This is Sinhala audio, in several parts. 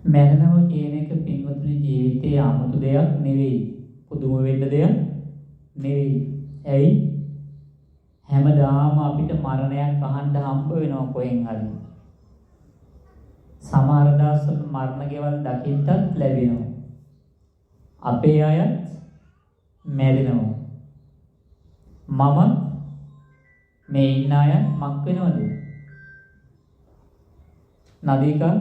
මැරෙනවා කියන එක පින්වතුනි ජීවිතයේ 아무තු දෙයක් නෙවෙයි. පුදුම වෙන්න දෙයක් නෙවෙයි. ඇයි? හැමදාම අපිට මරණයක් අහන්න හම්බ වෙනවා කොහෙන් හරි. සමහර දවස්වල මරණ ගෙවල් දකින්නත් ලැබෙනවා. අපේ අයත් මැරෙනවා. මම මේ ඉන්න අය මක් වෙනවද? නදීකා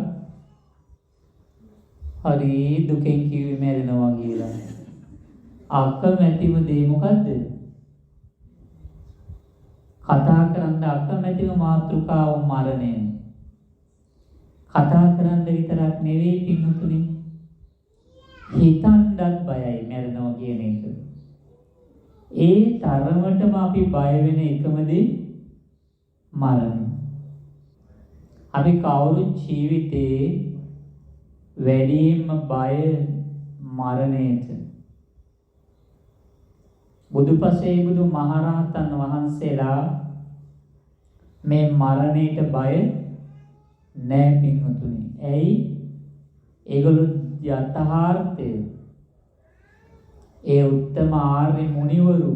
හරි දුකෙන් කිව්වේ මැරෙනවා කියලා. අකමැතිම දේ මොකද්ද? කතා කරන්න අකමැතිම මාතෘකාව මරණය. කතා කරන්න විතරක් නෙවෙයි පින්තුනි, හිතන්නත් බයයි මැරෙනවා කියන එක. ඒ තරමටම අපි බය වෙන එකම දේ මරණය. අපි කවුරුත් ජීවිතේ වැඩිම බය මරණයට. බුදුපසේ බුදු මහරහතන් වහන්සේලා මේ මරණයට බය නෑ පින්වතුනි. ඇයි? ඒගොල්ලෝ යථාර්ථය, ඒ උත්තම ආර්ය මුනිවරු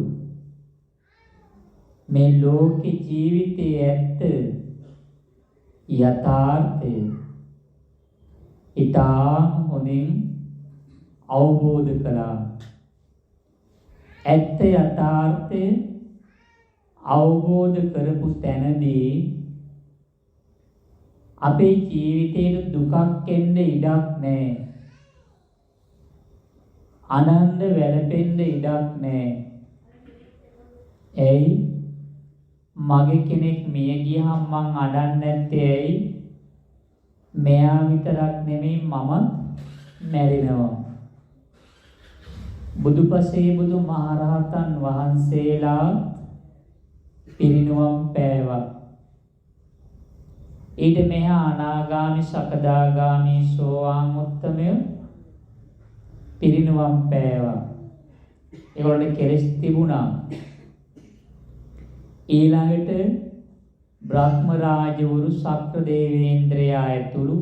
මේ ලෝක ජීවිතයේ ඇත්ත යථාර්ථය ඉතාම හොඳින් අවබෝධ කළා. ඇත්ත යථාර්ථය අවබෝධ කරපු තැනදී අපේ ජීවිතේට දුකක් එන්න ඉඩක් නැහැ. ආනන්ද වැළපෙන්න ඉඩක් නැහැ. ඇයි? මගේ කෙනෙක් මිය ගියහම මං අඬන්නේ නැත්තේ ඇයි? මෙයා විතරක් නෙමෙයි මමත් මැරෙනවා. බුදුපසේ බුදු මහරහතන් වහන්සේලා පිරිනුවම් පෑවා. ඊට මෙහා අනාගාමි සකදාගාමි සෝවාන් උත්තමය පිරිනුවම් පෑවා. ඒගොල්ලන්ට කෙලෙස් තිබුණා. ඊළඟට බ්‍රහ්ම රාජවරු සක්‍ර දේවේන්ද්‍රයා ඇතුළු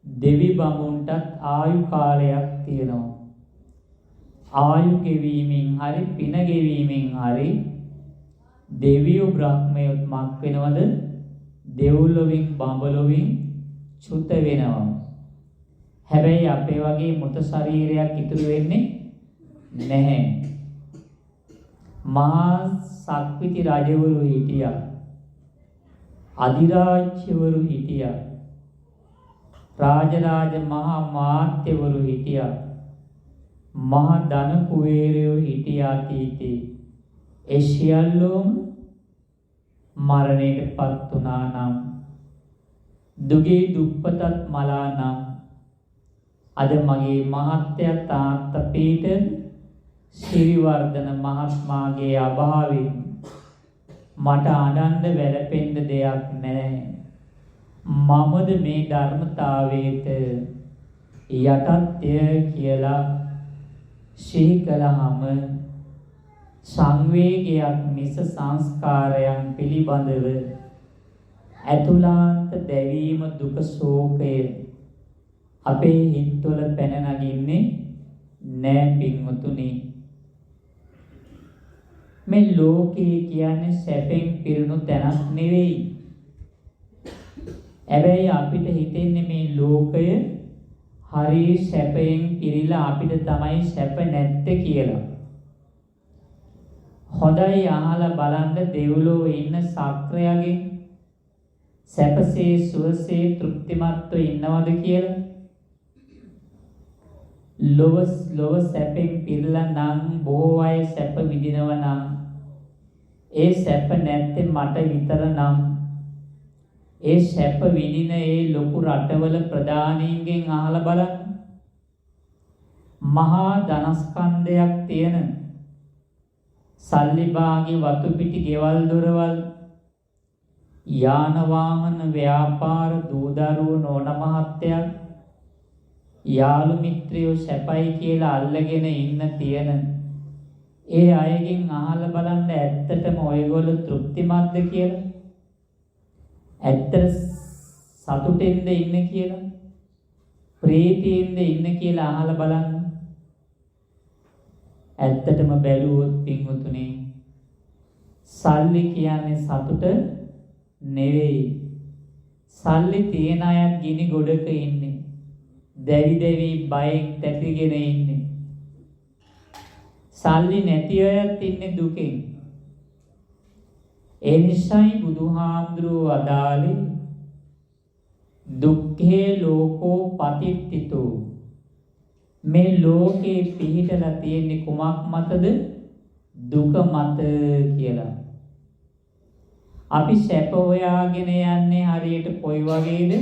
දෙවි බඹුන්ටත් ආයු කාලයක් තියෙනවා. ආයු ගෙවීමෙන් හරි පින ගෙවීමෙන් හරි දෙවියෝ බ්‍රහ්මයොත් මක් වෙනවද? දෙව්ලොවින් බඹලොවින් චුත වෙනවා. හැබැයි අපේ වගේ මృత ශරීරයක් ඉතුරු වෙන්නේ නැහැ. මහා සක්විති රජවරු හිටියා. අධිරාජ්‍යවරු හිටියා. රාජරාජ මහා මාත්‍යවරු හිටියා. මහා ධන කුවේරයෝ හිටියා තීතේ. ඒ සියල්ලෝම මරණයටපත් වුණා නම්, දුගේ දුප්පතත් මලා නම්, අද මගේ මහත්ය තාත්තා පීටර් සිරිවර්ධන මහත්මයාගේ අභාවයෙන් මට අඬන්න වැළපෙන්න දෙයක් නැහැ. මමද මේ ධර්මතාවයට යටත්ය කියලා සිහි කළාම සංවේගයක් මිස සංස්කාරයන් පිළිබඳව ඇතුළාන්ත දැවීම දුක ශෝකය අපේ හිත්වල පැන නගින්නේ නෑ පින්වතුනි. මේ ලෝකේ කියන්නේ සැපෙන් පිරුණු තැනක් නෙවෙයි. හැබැයි අපිට හිතෙන්නේ මේ ලෝකය හරි සැපයෙන් පිරීලා අපිට තමයි සැප නැත්තේ කියලා. හොඳයි අහලා බලන්න දෙව්ලොව ඉන්න සක්‍රයාගේ සැපසේ සුවසේ තෘප්තිමත්ව ඉන්නවද කියලා. ලොව සැපෙන් පිරලා නම් බොහෝ අය සැප විඳිනවා නම් ඒ සැප නැත්තේ මට විතර නම් ඒ සැප විඳින ඒ ලොකු රටවල ප්‍රධානීන්ගෙන් අහලා බලන්න. මහා ධනස්කන්ධයක් තියෙන සල්ලි භාගී වතු පිටි ගෙවල් දොරවල් යාන වාහන ව්‍යාපාර දූදරුවෝ නෝන මහත්තයා යාළු මිත්‍රයෝ සැපයි කියලා අල්ලගෙන ඉන්න තියෙන ඒ අයගෙන් අහලා බලන්න ඇත්තටම ඔයගොල්ලෝ තෘප්තිමත්ද කියලා. ඇත්තට සතුටෙන්ද ඉන්නේ කියලා. ප්‍රේතීන්ද ඉන්න කියලා අහලා බලන්න. ඇත්තටම බැලුවොත් පින්වතුනි සල්ලි කියන්නේ සතුට නෙවෙයි. සල්ලි තියන අයත් ගිනි ගොඩක ඉන්නේ. දැවි දැවි බයෙන් තැතිගෙන ඉන්නේ. සල්ලි නැති අයත් ඉන්නේ දුකෙන්. ඒ නිසායි බුදුහාමුදුරුවෝ අදාළේ දුක්ඛේ ලෝකෝ පතිට්ඨිතෝ. මේ ලෝකේ පිහිටලා තියෙන්නේ කුමක් මතද? දුක මත කියලා. අපි සැප හොයාගෙන යන්නේ හරියට කොයි වගේද?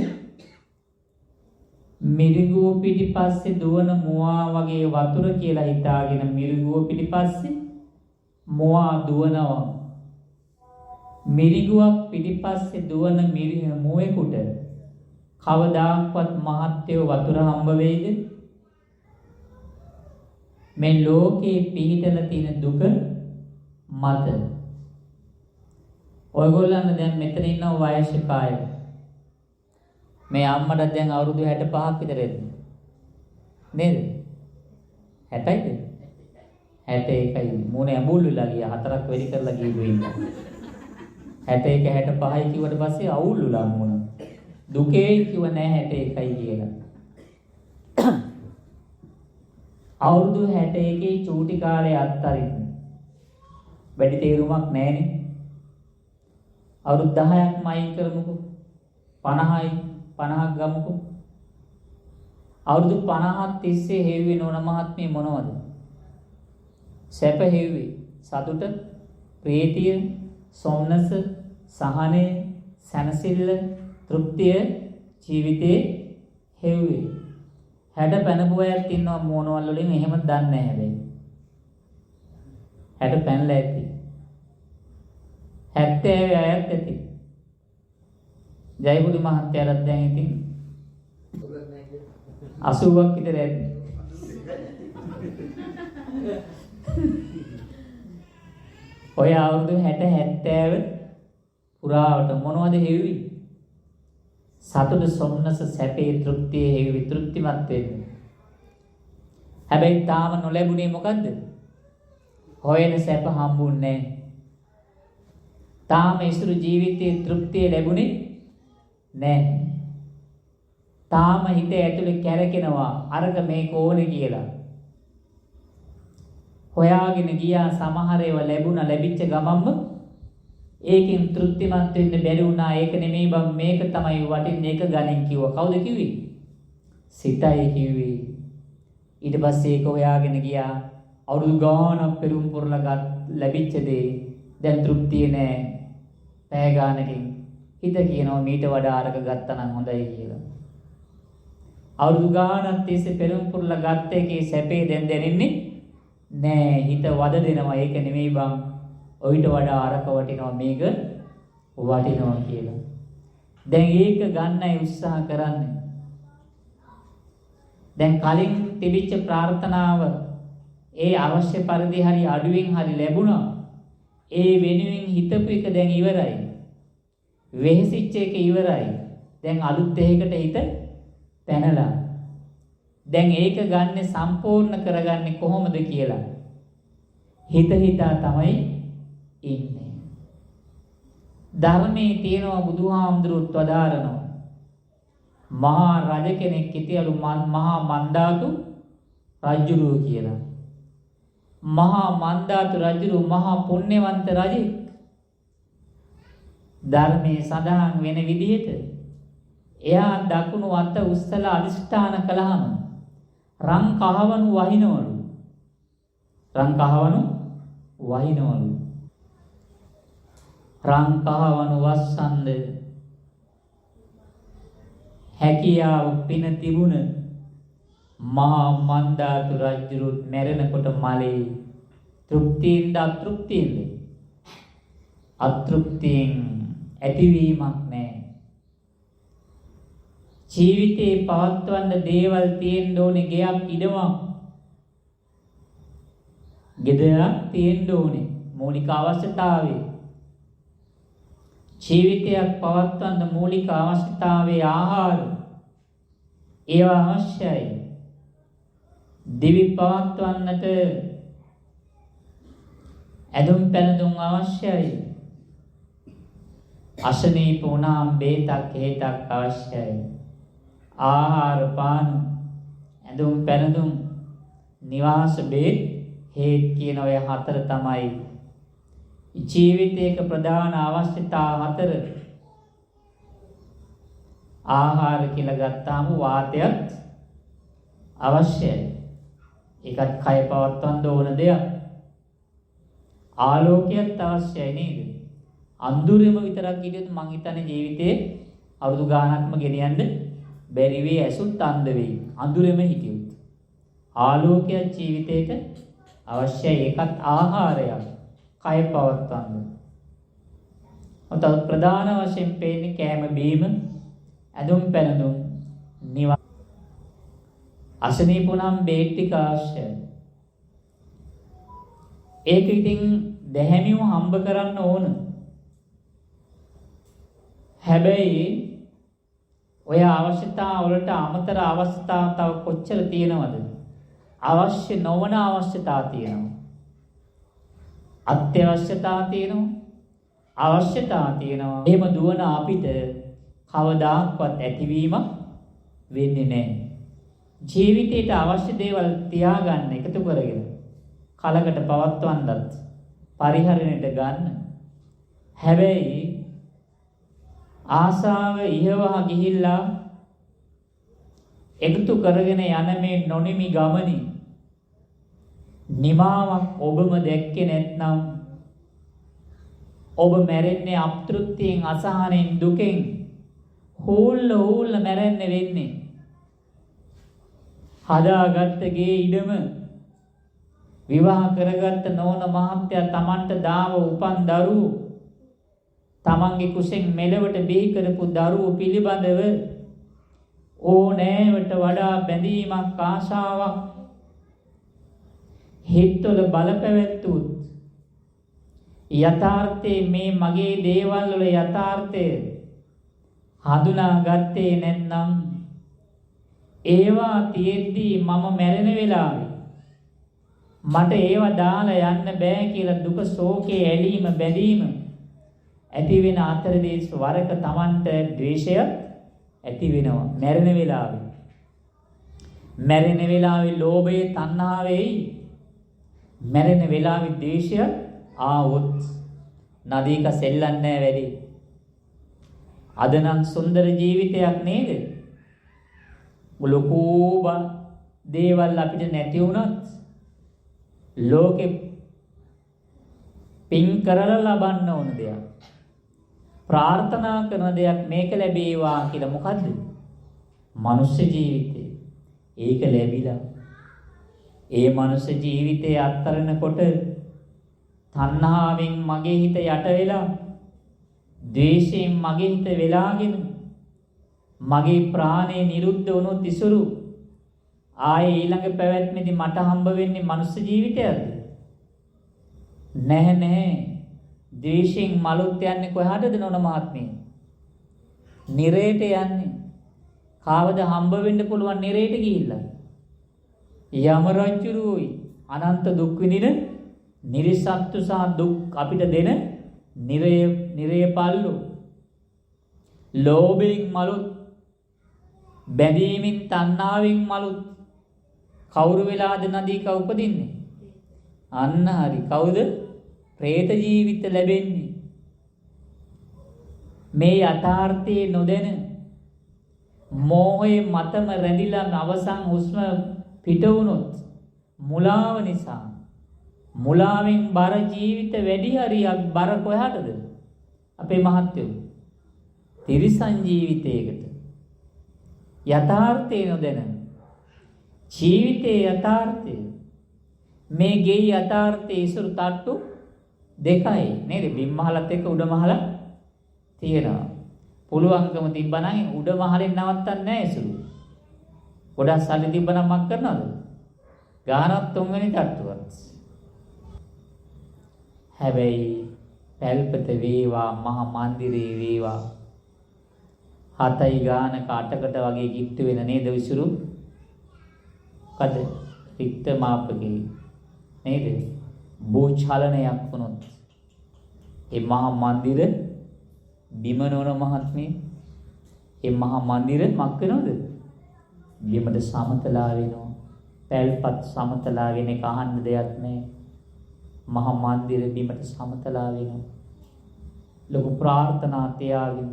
මිරිඟුව පිටිපස්සේ දුවන මුවා වගේ වතුර කියලා හිතාගෙන මිරිඟුව පිටිපස්සේ මුවා දුවනවා. මිරිඟුවක් පිටිපස්සේ දුවන මුවෙකුට කවදාක්වත් මහත්යෝ වතුර හම්බ වෙයිද? මේ ලෝකේ පිහිටලා තියෙන දුක මත. ඔයගොල්ලන් දැන් මෙතන ඉන්න වයස්ක අය. මේ අම්මට දැන් අවුරුදු 65ක් විතර නේද? 60යිද? 61යි. මොනේ ඇඹුල් වෙලා ගියා. 4ක් වැඩි කරලා ගිහුවා ඉන්න. 61 65යි කිව්වට පස්සේ අවුල් වුණා මොන. දුකේ කිව්ව නෑ 61යි කියලා. අවුරුදු 61 චූටි කාලේ අත්තරින් වැඩි තේරුමක් නෑනේ. අවුරුදු 10ක් මයින් කරමුකෝ. 50ක් ගමුකෝ. අවුරුදු 50ක් තිස්සේ හේව්වේ නෝන මහත්මිය මොනවද? සැප හේව්වේ. සතුට, ප්‍රීතිය, සොම්නස, සහනය, සැනසෙල්ල, තෘප්තිය ජීවිතේ හේව්වේ. හැඩ පැනපු අයත් ඉන්නවා මොනවල් වලින් එහෙම දන්නේ නැහැ හැබැයි. හැඩ පැනලා ඇති. 70 අයත් ඇති. ජයපුරි මහත්තයාට දැන් ඉතින් 80ක් විතර ඇති. ඔය අවුරුදු 60 70 පුරාවට මොනවද හේව්වේ? සතුට, සොම්නස, සැපේ, තෘප්තිය හේව්වේ. තෘප්තිමත් වෙන්න. හැබැයි තාම නොලැබුණේ මොකද්ද? හොයන සැප හම්බුන්නේ නැහැ. තාම ඉසුරු ජීවිතයේ තෘප්තිය ලැබුණේ නැහැ. තාම හිත ඇතුලේ කැරකෙනවා අරක මේක ඕනේ කියලා. හොයාගෙන ගියා සමහර ඒවා ලැබුණා. ලැබිච්ච ගමන්ම ඒකෙන් තෘප්තිමත් වෙන්න බැරි වුණා. ඒක නෙමෙයි බං මේක තමයි වටින්නේ. ඒක ගණන් කිව්වා. කවුද කිව්වේ? සිතයි කිව්වේ. ඊට පස්සේ ඒක හොයාගෙන ගියා. අවුරුදු ගාණක් පෙරම් පුරලා ලැබිච්ච දේ දැන් තෘප්තිය නෑ. පැය ගානකින් හිත කියනවා මීට වඩා අරක ගත්තා නම් හොඳයි කියලා. අවුරුදු ගාණක් තිස්සේ පෙරම් පුරලා ගත්ත එකේ සැපේ දැන් දැනෙන්නේ නෑ. හිත වද දෙනවා. ඒක නෙමෙයි බං ඔයිට වඩා අරක වටිනවා මේක වටිනවා කියලා. දැන් ඒක ගන්නයි උත්සාහ කරන්නේ. දැන් කලින් තිබිච්ච ප්‍රාර්ථනාව ඒ අවශ්‍ය පරිදි හරි අඩුවෙන් හරි ලැබුණා. ඒ වෙනුවෙන් හිතපු එක දැන් ඉවරයි. වෙහෙසිච්ච එක ඉවරයි. දැන් අලුත් එකකට හිත පැනලා. දැන් ඒක ගන්න සම්පූර්ණ කරගන්නේ කොහොමද කියලා හිත හිතා තමයි ඉන්නේ. ධර්මයේ තියෙනවා බුදුහාමුදුරුවොත් වදාරනවා. මහා රජ කෙනෙක් හිටියලු මහා මන්දාතු රජුරුව කියලා. මහා මන්දාතු රජුරුව මහා පුණ්‍යවන්ත රජෙක්. ධර්මයේ සඳහන් වෙන විදිහට එයා දකුණු අත උස්සලා අදිෂ්ඨාන කළාම රන් කහවණු වහිනවලු. රන් කහවණු වහිනවලු. රන් කහවණු වස්සන්ද හැකියාව පින තිබුණ මහා මන්දාතු රජුරුත් මැරෙනකොට මලේ තෘප්තියෙන්ද අතෘප්තියෙන්ද? අතෘප්තියෙන් ඇතිවීමක් නැහැ. ජීවිතේ පවත්වන්න දේවල් තියෙන්න ඕනේ. ගෙයක් ඉඩමක් ගෙදරක් තියෙන්න ඕනේ. මූලික අවශ්‍යතාවය. ජීවිතයක් පවත්වන්න මූලික අවශ්‍යතාවය ආහාර. ඒවා අවශ්‍යයි. දිවි පවත්වන්නට ඇඳුම් පැළඳුම් අවශ්‍යයි. අසනීප වුණාම බේතක් හේතක් අවශ්‍යයි. ආහාර පාන ඇඳුම් පැළඳුම් නිවාස බේත් හේත් කියන ඔය හතර තමයි ජීවිතයක ප්‍රධාන අවශ්‍යතා හතර. ආහාර කියලා ගත්තාම වාතයත් අවශ්‍යයි. ඒකත් කය පවත්වන්න ඕන දෙයක්. ආලෝකයත් අවශ්‍යයි නේද? අඳුරෙම විතරක් හිටියොත් මං හිතන්නේ ජීවිතේ අවුරුදු ගාණක්ම ගෙනියන්න බැරි වෙයි, ඇසුත් අන්ධ වෙයි. අඳුරෙම හිටියොත්. ආලෝකයක් ජීවිතේට අවශ්‍යයි. ඒකත් ආහාරයක්. කය පවත්වන්න. ඔතන ප්‍රධාන වශයෙන් පේන්නේ කෑම බීම, ඇඳුම් පැළඳුම්, නිවාස. අසනීපුනම් බේත් ටික අවශ්‍යයි. ඒක ඉතින් දැහැමිව හම්බ කරන්න ඕන. හැබැයි ඔය අවශ්‍යතා වලට අමතර අවශ්‍යතා තව කොච්චර තියෙනවද? අවශ්‍ය නොවන අවශ්‍යතා තියෙනවා. අත්‍යවශ්‍යතා තියෙනවා. අවශ්‍යතා තියෙනවා. එහෙම දුවන අපිට කවදාක්වත් ඇතිවීමක් වෙන්නේ නැහැ. ජීවිතයට අවශ්‍ය දේවල් තියාගන්න එකතු කරගෙන කලකට පවත්වන්නත් පරිහරණයට ගන්න. හැබැයි ආසාව ඉහවහ ගිහිල්ලා එකතු කරගෙන යන මේ නොනිමි ගමනේ නිමාවක් ඔබම දැක්කේ නැත්නම් ඔබ මැරෙන්නේ අප්තෘප්තියෙන්, අසහනෙන්, දුකෙන් හූල්ල මැරෙන්න වෙන්නේ. හදාගත්ත ගේ ඉඩම විවාහ කරගත්ත නෝන මහත්තයා Tamanට දාව උපන් දරුවෝ, තමන්ගේ කුසෙන් මෙලවට බිහි කරපු දරුවෝ පිළිබඳව ඕනෑවට වඩා බැඳීමක්, ආශාවක් හිතවල බලපැවැත්වුත් යථාර්ථයේ මේ මගේ දේවල් වල යථාර්ථය හඳුනාගත්තේ නැත්නම් ඒවා තියෙද්දී මම මැරෙන වෙලාවේ මට ඒවා දාලා යන්න බෑ කියලා දුක, ශෝකේ, ඇලීම, බැඳීම ඇති වෙන අතරදී වරක Tamanට ද්වේෂය ඇති වෙනවා. මැරෙන වෙලාවේ. මැරෙන වෙලාවේ ලෝභය, තණ්හාවයි. මැරෙන වෙලාවේ ද්වේෂය ආවොත් නදීක සෙල්ලන්නේ වැඩි. අද නම් සුන්දර ජීවිතයක් නේද? ලොකු දේවල් අපිට නැති වුණත් ලෝකෙ පින් කරලා ලබන්න ඕන දෙයක්, ප්‍රාර්ථනා කරන දෙයක් මේක ලැබේවා කියලා. මොකද්ද? මනුෂ්‍ය ජීවිතේ. ඒක ලැබිලා ඒ මනුෂ්‍ය ජීවිතේ අත්තරනකොට තණ්හාවෙන් මගේ හිත යට වෙලා, ද්වේෂයෙන් මගේ හිත වෙලාගෙන, මගේ ප්‍රාණය නිරුද්ධ වුණොත් ඉසුරු ආයේ ඊළඟ පැවැත්මේදී මට හම්බ වෙන්නේ මනුෂ්‍ය ජීවිතයක්ද? නැහැ. ද්වේෂයෙන් මලුත් යන්නේ කොහාටද නෝන මහත්මිය? නිරේට යන්නේ. කාවද හම්බ වෙන්න පුළුවන් නිරේට ගිහිල්ලා? යම රජුරුයි අනන්ත දුක් විඳින නිර්සත්තු සහ දුක් අපිට දෙන නිරේ පල්ලු. ලෝභයෙන් මලුත්, බැඳීමෙන්, තණ්හාවෙන් මලුත් කවුරු වෙලාද නදීක උපදින්නේ? අන්න හරි. කවුද? പ്രേත ජීවිත ලැබෙන්නේ. මේ යථාර්ථයේ නොදැන මෝහයේ මතම රැඳිලා අවසන් හුස්ම පිට වුණොත් මුලාව නිසා, මුලාවෙන් බර ජීවිත වැඩි හරියක් බර කොහාටද? අපේ මහත්යෝ තිරිසන් ජීවිතයකට. යථාර්ථය නොදැන ජීවිතයේ යථාර්ථය, මේ ගේ යථාර්ථයේ ඉසුරු තට්ටු දෙකයි නේද? බිම් මහලත් එක්ක උඩ මහල තියෙනවා. පුළුවන්කම තිබ්බනම් උඩ මහලෙන් නවත්තන්නේ නැහැ ඉසුරු. ගොඩක් සල්ලි තිබ්බනම් මක් කරනවද? ගානක් තුන්වෙනි තට්ටුවත්. හැබැයි පැල්පත වේවා, මහා මන්දිරේ වේවා, 7යි ගානක 8කට වගේ කිට්ටු වෙන නේද විසුරු? කද රික්ත මාපකේ නේද? භූචලනයක් වුණොත් ඒ මහා මන්දිර බිම නොවන මහත්මිය ඒ මහා මන්දිර මක් වෙනවද? බිමට සමතලා වෙනවා. පැල්පත් සමතලා වෙන එක අහන්න දෙයක් නැහැ. මහා මන්දිර බිමට සමතලා වෙනවා. ලොකු ප්‍රාර්ථනා තියාගෙන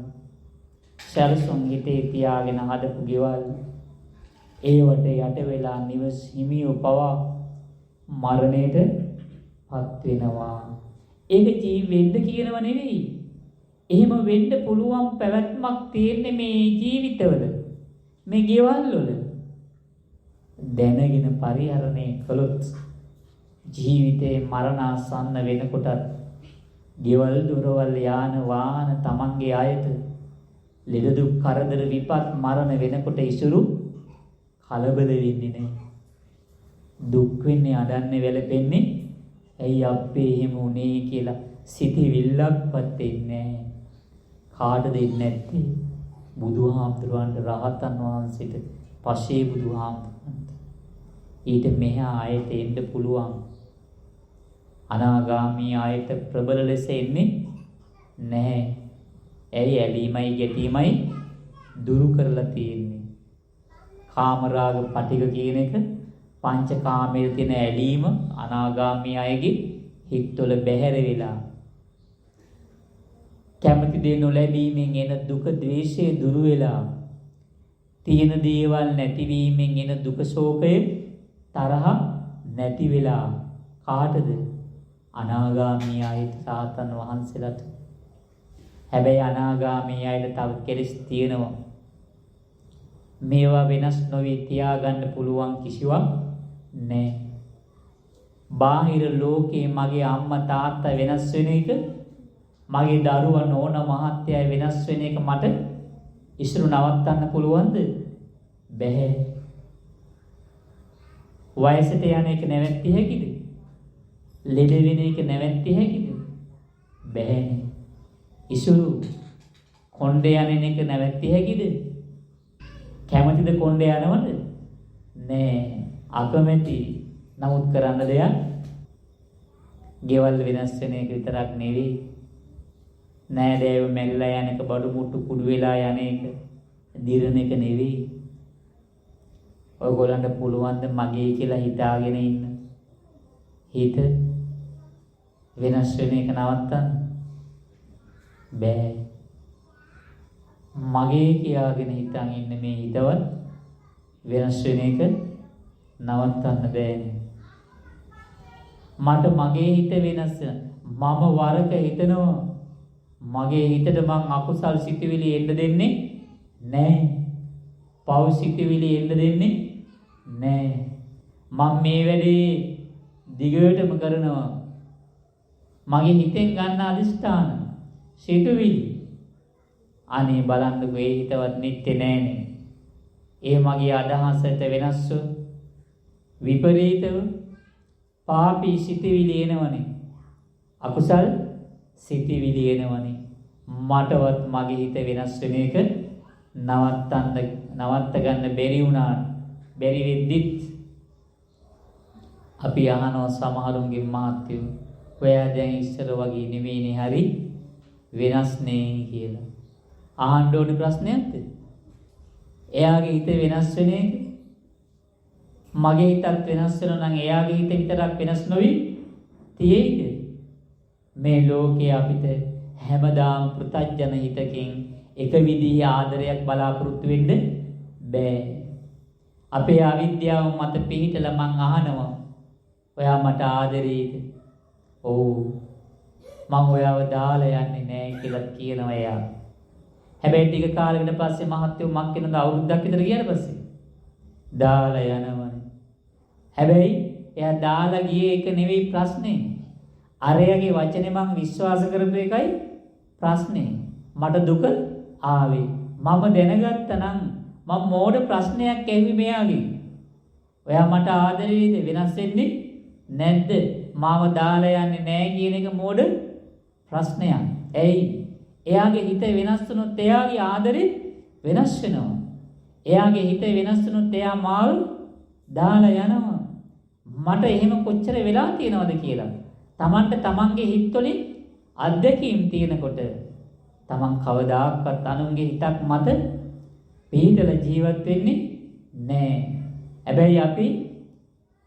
සැලසුම් හිතේ තියාගෙන හදපු ගෙවල් ඒවට යට වෙලා නිවස් හිමියෝ පවා මරණයට පත් වෙනවා. ඒක වෙන්න කියනව නෙවෙයි. එහෙම වෙන්න පුළුවන් පැවැත්මක් තියෙන්නේ මේ ජීවිතවල. මේ ගෙවල් වල දැනගෙන පරිහරණය කළොත් ජීවිතේ මරණාසන්න වෙනකොට ගෙවල් දොරවල් යාන වාහන තමන්ගේ අයත ලෙඩ දුක් කරදර විපත් මරණ වෙනකොට ඉසුරු කලබල වෙන්නේ නැහැ. දුක් වෙන්නේ අඩන්නේ වැළපෙන්නේ ඇයි අපේ එහෙම උනේ කියලා සිතවිල්ලක්වත් එන්නේ නැහැ. කාටද එන්නේ නැත්තේ? බුදුහාමුදුරන්ට රහතන් වහන්සේට පසේ බුදුහාමුදුරන්ට. ඊට මෙහා ආයෙත් එන්න පුළුවන්. අනාගාමී ආයත ප්‍රබල ලෙස එන්නේ නැහැ. ඇයි ඇලීමයි ගැටීමයි දුරු කරලා තියෙන්නේ. කාමරාග පටික කියන එක පංචකාමයේ තියෙන ඇලීම අනාගාමී අයගේ හිතවල බැහැර වෙලා කැමති දේ නොලැබීමෙන් එන දුක ද්වේෂය දුරු වෙලා තියෙන දේවල් නැතිවීමෙන් එන දුක ශෝකය තරහ නැති වෙලා කාටද? අනාගාමී අයට සාතන් වහන්සේලාට. හැබැයි අනාගාමී අයට තව කෙලෙස් තියෙනවා. මේවා වෙනස් නොවි තියාගන්න පුළුවන් කිසිවක් නැහැ. බාහිර ලෝකේ මගේ අම්මා තාත්තා වෙනස් වෙන එක, මගේ දරුවා නෝනා මහත්තයා වෙනස් වෙන එක මට ඉස්සර නවත්තන්න පුළුවන්ද? බැහැ. වයසට යන එක නැවැත්තිය හැකිද? ලෙඩ වෙන එක නැවැත්තිය හැකිද? බැහැනේ. ඉසුරු කොණ්ඩේ යන එක නැවැත්තිය හැකිද? කැමතිද කොණ්ඩේ යනවද? නෑ. අකමැති. නමුත් කරන්න දෙයක් ගෙවල් වෙනස් වෙන එක විතරක් නෙවෙයි. නෑදෑයෝ මැරිලා යන එක, බඩු මුට්ටු කුඩු වෙලා යන එක, දිරන එක නෙවෙයි. ඔයගොල්ලන්ට පුළුවන් ද මගේ කියලා හිතාගෙන ඉන්න? හිත වෙනස් වෙන එක නවත්තන්න බෑ. මගේ කියාගෙන හිතන් ඉන්න මේ හිතවත් වෙනස් වෙන එක නවත්තන්න බෑනේ. මට මගේ හිත වෙනස්. මම වරක හිතනවා. මගේ හිතට මං අකුසල් සිතුවිලි එන්න දෙන්නේ නැහැ. පව් සිතුවිලි එන්න දෙන්නේ නැහැ. මම මේ වැඩේ දිගටම කරනවා. මගේ හිතෙන් ගන්න අදිෂ්ඨාන සිතුවිලි අනේ බලන්නකෝ ඒ හිතවත් නිත්‍ය නෑනේ. ඒ මගේ අදහසට වෙනස්ව විපරීතව පාපී සිතුවිලි එනවනේ. අකුසල් සිතුවිලි එනවනේ. මටවත් මගේ හිත වෙනස් වෙන එක නවත්ත ගන්න බැරි වුණා. බැරි වෙද්දිත් අපි අහනවා සමහරුන්ගේ මහත්යෝ, ඔයා දැන් ඉස්සර වගේ නෙවෙයිනේ හරි වෙනස් නේ කියලා. අහන්න ඕනේ ප්‍රශ්නයක්ද? එයාගේ හිත වෙනස් වෙන එක මගේ හිතත් වෙනස් වෙනවා නම් එයාගේ හිත විතරක් වෙනස් නොවි තියෙයිද? මේ ලෝකයේ අපිට හැමදාම පෘථජන හිතකින් එක විදිහේ ආදරයක් බලාපොරොත්තු වෙන්න බෑ. අපේ අවිද්‍යාව මත පිහිටලා මං අහනවා, ඔයා මට ආදරේද? ඔව්. මං ඔයාව දාලා යන්නේ නෑ කියලා කියනවා එයා. හැබැයි ටික කාලයකට පස්සේ මහත්යෝ මක් වෙනද අවුරුද්දක් විතර ගියාට පස්සේ දාලා යනවනේ. හැබැයි එයා දාලා ගියේ එක නෙවෙයි ප්‍රශ්නේ. අරයාගේ වචනේ මං විශ්වාස කරපු එකයි ප්‍රශ්නේ. මට දුක ආවේ. මම දැනගත්තා නම් මම මෝඩ ප්‍රශ්නයක් ඇහුවේ මෙයාගෙන්. ඔයා මට ආදරේද? වෙනස් වෙන්නේ නැද්ද? මාව දාලා යන්නේ නැහැ කියන එක මෝඩ ප්‍රශ්නයක්. ඇයි? එයාගේ හිත වෙනස් වුණොත් එයාගේ ආදරේ වෙනස් වෙනවා. එයාගේ හිත වෙනස් වුණොත් එයා මාව දාලා යනවා. මට එහෙම කොච්චර වෙලා තියෙනවද කියලා. Tamanට Tamanගේ හිතවලින් අත්දැකීම් තියෙනකොට Taman කවදාකවත් අනුන්ගේ හිතක් මත පිළිදලා ජීවත් වෙන්නේ නැහැ. හැබැයි අපි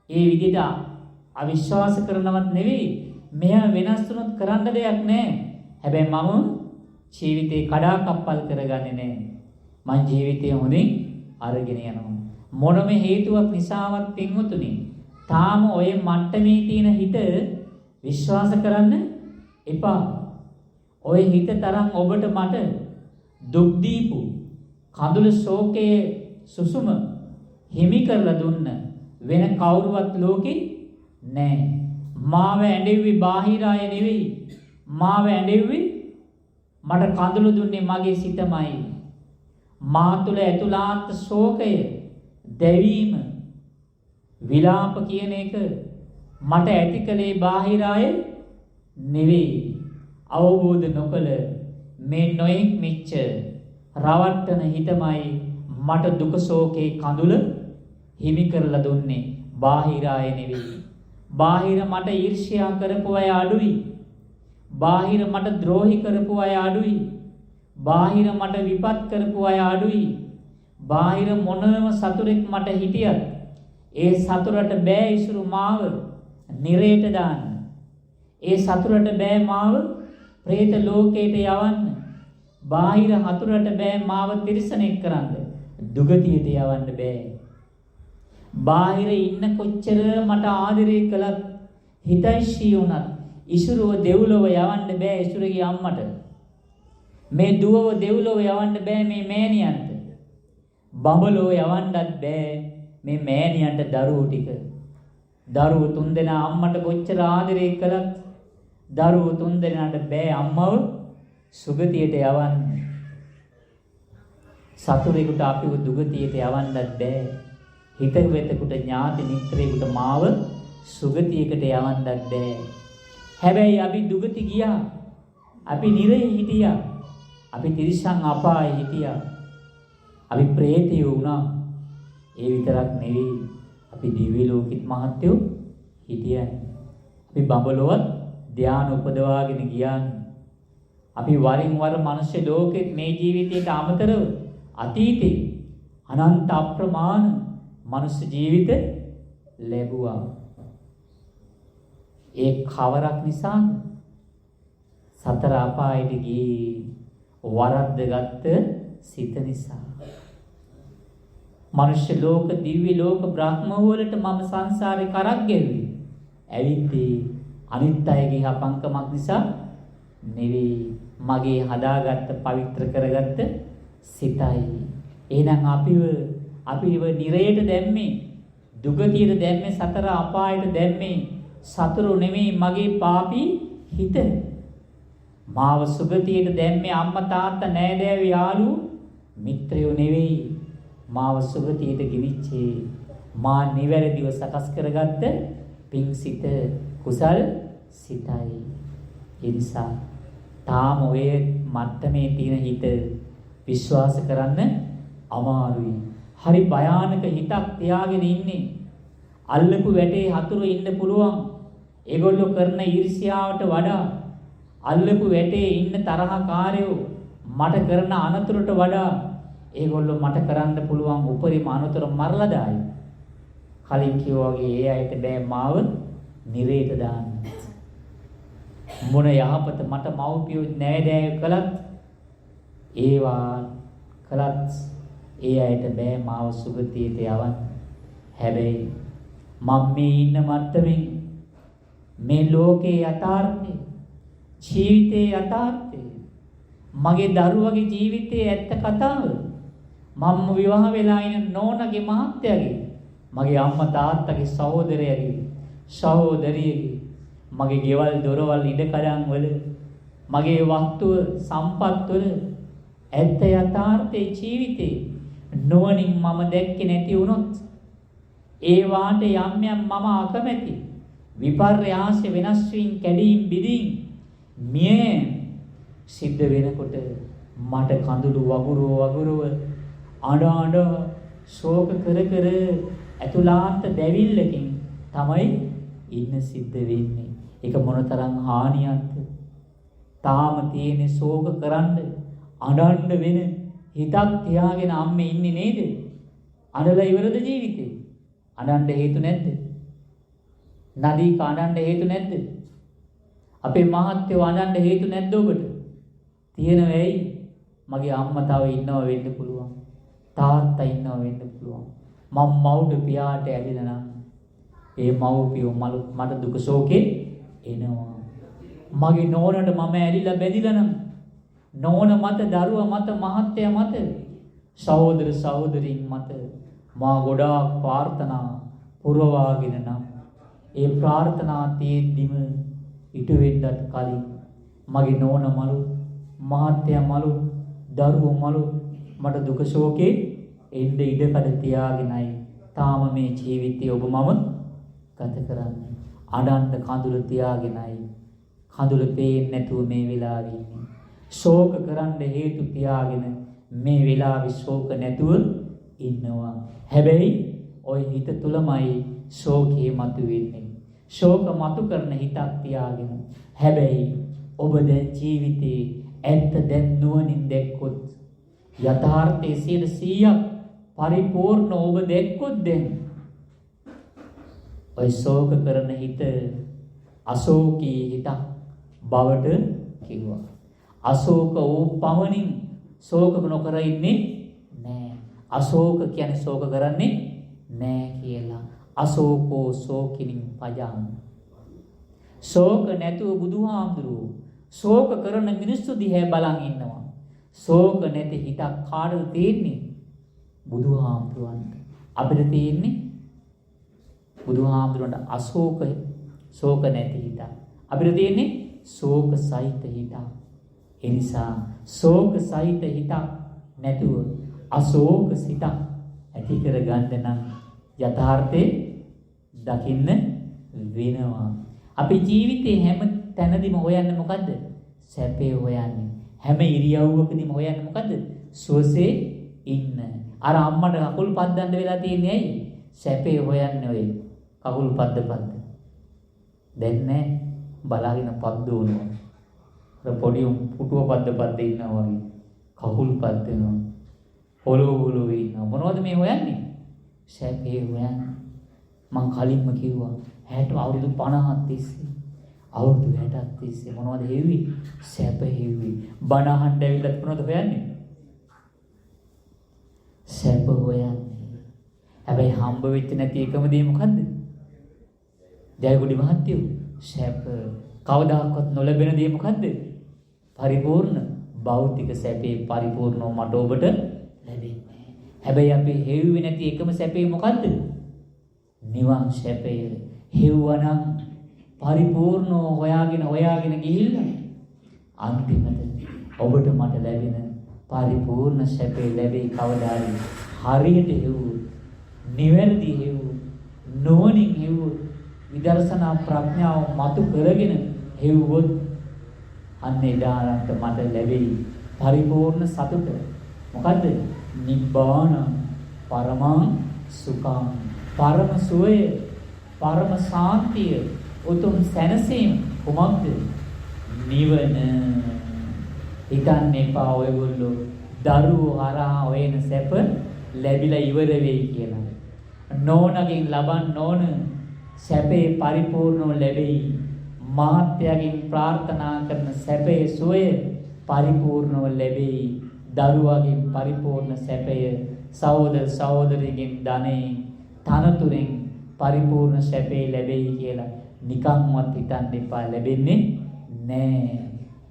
ඒ විදිහට අවිශ්වාස කරනවත් නෙවෙයි. මෙයා වෙනස් වුණොත් කරන්න දෙයක් නැහැ. හැබැයි මම ජීවිතේ කඩාකප්පල් කරගන්නේ නැහැ. මං ජීවිතේ හොඳින් අරගෙන යනවා. මොනම හේතුවක් නිසාවත් පින්වතුනි තාම ඔය මට්ටමේ තියෙන හිත විශ්වාස කරන්න එපා. ඔය හිත තරම් ඔබට මට දුක් දීපු කඳුළු ශෝකයේ සුසුම හිමි කරලා දුන්න වෙන කවුරුවත් ලෝකේ නැහැ. මාව ඇඬෙව්වේ බාහිර අය නෙවෙයි. මාව ඇඬෙව්වේ මට කඳුළු දුන්නේ මගේ සිතමයි. මා තුළ ඇතුළාන්ත ශෝකය, දැවීම, විලාප කියන එක මට ඇති කලේ බාහිර අය නෙවෙයි. අවබෝධ නොකළ මේ නොයෙක් මිච්ච රවට්ටන හිතමයි මට දුක ශෝකේ කඳුල හිමි කරලා දුන්නේ. බාහිර අය නෙවෙයි. බාහිර මට ඊර්ෂ්‍යා කරපු අය අඩුයි. බාහිර මට ද්‍රෝහි කරපු අය අඩුයි. බාහිර මට විපත් කරපු අය අඩුයි. බාහිර මොනම සතුරෙක් මට හිටියත් ඒ සතුරට බෑ ඉසුරු මාව නිරේට දාන්න. ඒ සතුරට බෑ මාව പ്രേත ලෝකයට යවන්න. බාහිර හතුරට බෑ මාව තිරිසනෙක් කරන්න. දුගතියට යවන්න බෑ. බාහිර ඉන්න කොච්චර මට ආදරේ කළත් හිතයිශී වුණත් ඉසුරුව දෙව්ලොව යවන්න බෑ ඉසුරුගේ අම්මට. මේ දුවව දෙව්ලොව යවන්න බෑ මේ මෑණියන්ට. බඹලෝ යවන්නත් බෑ මේ මෑණියන්ට දරුවෝ ටික. දරුවෝ තුන්දෙනා අම්මට කොච්චර ආදරේ කළත් දරුවෝ තුන්දෙනාට බෑ අම්මව සුගතියට යවන්න. සතුරෙකුට අපිව දුගතියට යවන්නත් බෑ. හිතවෙතෙකුට ඥාති මිත්‍රයෙකුට මාව සුගතියකට යවන්නත් බෑ. හැබැයි අපි දුගති ගියා. අපි නිරේ හිටියා. අපි තිරිසන් අපායේ හිටියා. අපි ප්‍රේතයෝ වුණා. ඒ විතරක් නෙවෙයි අපි දිව්‍ය ලෝකෙත් මහත්යෝ හිටියා. අපි බඹලොවත් ධානය උපදවාගෙන ගියා. අපි වරින් වර මනුෂ්‍ය ලෝකෙත් මේ ජීවිතයට අමතරව අතීතේ අනන්ත අප්‍රමාණ මනුෂ්‍ය ජීවිත ලැබුවා. ඒ කවරක් නිසාද? සතර අපායට ගියේ වරද්දගත් සිත නිසා. මනුෂ්‍ය ලෝක, දිව්‍ය ලෝක, බ්‍රහ්ම වලට මම සංසාරේ කරක් ගෙව්වේ. ඇවිත්දී අනිත් අයගේ අපංකමක් නිසා නෙවෙයි. මගේ හදාගත්ත පවිත්‍ර කරගත්ත සිතයි. එහෙනම් අපිව නිරයට දැම්මේ, දුගතියට දැම්මේ, සතර අපායට දැම්මේ සතුරු නෙමෙයි මගේ පාපී හිත. මාව සුගතියට දැම්මේ අම්මා තාත්තා නෑදෑයෝ යාළුවෝ මිත්‍රයෝ නෙවෙයි. මාව සුගතියට ගෙනිච්චේ මා නිවැරදිව සකස් කරගත්ත පිං සිත, කුසල් සිතයි. ඒ නිසා තාම ඔය මට්ටමේ තියෙන හිත විශ්වාස කරන්න අමාරුයි. හරි භයානක හිතක් තියාගෙන ඉන්නේ. අල්ලපු වැටේ හතුරු ඉන්න පුළුවන්. ඒගොල්ලෝ කරන ඊර්ෂ්‍යාවට වඩා අල්ලපු වැටේ ඉන්න තරහකාරයෝ මට කරන අනතුරට වඩා ඒගොල්ලෝ මට කරන්න පුළුවන් උපරිම අනතුර මරලා දායි. කලින් කිව්වා වගේ ඒ අයට බෑ මාව නිරේට දාන්න. මොන යහපත මට මව්පියෝ නෑදෑයෝ කළත් ඒවා කළත් ඒ අයට බෑ මාව සුගතියට යවන්න. හැබැයි මම මේ ඉන්න මට්ටමින් මේ ලෝකේ යථාර්ථය, ජීවිතේ යථාර්ථය, මගේ දරුවගේ ජීවිතයේ ඇත්ත කතාව, මම විවාහ වෙලා ඉන්න නෝනගේ මහත්තයාගේ, මගේ අම්මා තාත්තගේ සහෝදරයගේ සහෝදරියගේ, මගේ ගෙවල් දොරවල් ඉඩකඩම් වල, මගේ වස්තුව සම්පත් වල ඇත්ත යථාර්ථයේ ජීවිතේ නුවණින් මම දැක්කේ නැති වුණොත් ඒ වාට යම් මම අකමැති විපර්යාස වෙනස් වීම කැඩීම් බිදීම් මිය සිද්ධ වෙනකොට මට කඳුළු වගුරුව අඬ ශෝක කර කර ඇතුළාන්ත දැවිල්ලකින් තමයි ඉන්න සිද්ධ වෙන්නේ. ඒක මොනතරම් හානියක්ද? තාම තියෙන ශෝක කරන්න අඬන්න වෙන හිතක් තියාගෙන අම්මේ ඉන්නේ නේද? අඬලා ඉවරද ජීවිතේ? අඬන්න හේතු නැද්ද? නදී කඩන්න හේතු නැද්ද? අපේ මහත්යෝ අඬන්න හේතු නැද්ද ඔබට? තියෙන වෙයි. මගේ අම්මා තව ඉන්නව වෙන්න පුළුවන්. තාත්තා ඉන්නව වෙන්න පුළුවන්. මම මවුට පියාට ඇලිලා නම් ඒ මව්පියෝ මට දුක ශෝකේ එනවා. මගේ නෝනට මම ඇලිලා බැඳිලා නම් නෝන මත, දරුවා මත, මහත්තයා මත, සහෝදර සහෝදරීන් මත මා ගොඩාක් ප්‍රාර්ථනා පුරවාගෙන නම් ඒ ප්‍රාර්ථනා තියෙද්දිම ඉටු වෙන්නත් කලින් මගේ නෝන මලු, මහත්තයා මලු, දරුවෝ මලු මට දුක ශෝකේ එන්න ඉඩකඩ තියාගෙනයි තාම මේ ජීවිතය ඔබ මම ගත කරන්නේ. අඬන්න කඳුළු තියාගෙනයි. කඳුළු පේන්නේ නැතුව මේ වෙලාවේ ඉන්නේ. ශෝක කරන්න හේතු තියාගෙන මේ වෙලාවේ ශෝක නැතුව ඉන්නවා. හැබැයි ওই හිත තුලමයි ශෝකේ මතුවෙන්නේ. ශෝක මතු කරන හිතක් තියාගෙන. හැබැයි ඔබ දැන් ජීවිතේ ඇත්ත දැන් නුවණින් දැක්කොත් යථාර්ථයේ 100% පරිපූර්ණ ඔබ දැක්කොත් දැන් ඔය ශෝක කරන හිත අශෝකී හිත බවට කිව්වා. අශෝක වූ පවණින් ශෝක නොකර ඉන්නේ නෑ. අශෝක කියන්නේ ශෝක කරන්නේ නෑ කියලා. අශෝකෝ ශෝකිනින් පජාන. ශෝක නැතුව බුදුහාමුදුරුවෝ ශෝක කරන මිනිස්සු දිහා බලන් ඉන්නවා. ශෝක නැති හිතක් කාටද තියෙන්නේ? බුදුහාමුදුරන්ට. අපිට තියෙන්නේ බුදුහාමුදුරන්ට අශෝක ශෝක නැති හිතක්. අපිට තියෙන්නේ ශෝක සහිත හිතක්. ඒ නිසා ශෝක සහිත හිතක් නැතුව අශෝක සිතක් ඇති කර ගන්න නම් යථාර්ථේ දකින්න වෙනවා. අපි ජීවිතේ හැම තැනදීම හොයන්නේ මොකද්ද? සැපේ හොයන්නේ. හැම ඉරියව්වකදීම හොයන්නේ මොකද්ද? සුවසේ ඉන්න. අර අම්මට කකුල් පද්දන්න වෙලා තියන්නේ ඇයි? සැපේ හොයන්නේ ඔය කකුල් පද්ද. දැන් නෑ බලාගෙන පද්දෝනවා. අර පොඩි පුටුව පද්ද ඉන්නවා වගේ. කකුල් පද්දනවා. පොළොව ඉන්නවා. මොනවද මේ හොයන්නේ? සැපේ හොයන්නේ. මං කලින්ම කිව්වා 60 අවුරුදු 50ක් තිස්සේ අවුරුදු 60ක් තිස්සේ මොනවද හෙව්වේ? සැප හෙව්වේ. බණ අහන්න ඇවිල්ලා මොනවද හොයන්නේ? සැප හොයන්නේ. හැබැයි හම්බ වෙච්ච නැති එකම දේ මොකද්ද? ජයගුඩි මහත්තයෝ සැප. කවදාකවත් නොලැබෙන දේ මොකද්ද? පරිපූර්ණ භෞතික සැපේ පරිපූර්ණව මට ඔබට ලැබෙන්නේ. හැබැයි අපි හෙව්වේ නැති එකම සැපේ මොකද්ද? නිවන් සැපය. හෙව්වනම් පරිපූර්ණව හොයාගෙන ගිහිල්ලා අන්තිමට ඔබට මට ලැබෙන පරිපූර්ණ සැපේ ලැබෙයි කවදාද? හරියට හෙව්වොත්, නිවැරදි හෙව්වොත්, නුවණින් හෙව්වොත්, විදර්ශනා ප්‍රඥාව මතු කරගෙන හෙව්වොත් අන්න එදාට මට ලැබෙයි පරිපූර්ණ සතුට. මොකද්ද? නිබ්බාන පරමං සුඛං. පරම සුවය, පරම ශාන්තිය, උතුම් සැනසීම කොහොමද? නිවන. හිතන්න එපා ඔයගොල්ලෝ දරුවෝ හරහා හොයන සැප ලැබිලා ඉවර වෙයි කියලා. නෝනගෙන් ලබන්න ඕන සැපේ පරිපූර්ණව ලැබෙයි. මහත්යගෙන් ප්‍රාර්ථනා කරන සැපේ සුවය පරිපූර්ණව ලැබෙයි. දරුවාගෙන් පරිපූර්ණ සැපය, සහෝදර සහෝදරියගෙන් ධනෙන් තනතුරෙන් පරිපූර්ණ සැපේ ලැබෙයි කියලා නිකන්වත් හිතන්න එපා. ලැබෙන්නේ නෑ.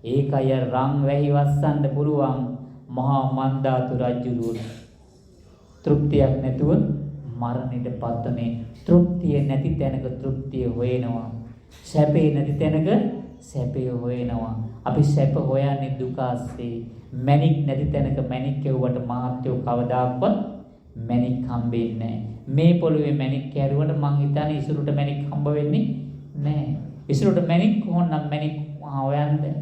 ඒකය රන් වැහි වස්සන්න පුළුවන් මහා මන්දාතු රජුරුව තෘප්තියක් නැතුව මරණයට පත්වනේ. තෘප්තිය නැති තැනක තෘප්තිය හොයනවා. සැපේ නැති තැනක සැපය හොයනවා. අපි සැප හොයන්නේ දුක ආස්සේ. මැණික් නැති තැනක මැණික් කෙවුවට මහත්යෝ කවදාවත් මැණික් හම්බෙන්නේ නැහැ. මේ පොළොවේ මැණික් කැරුවට මං හිතන්නේ ඉසුරුට මැණික් හම්බ වෙන්නේ නැහැ. ඉසුරුට මැණික් කොහොමනම් මැණික් හොයන්නේ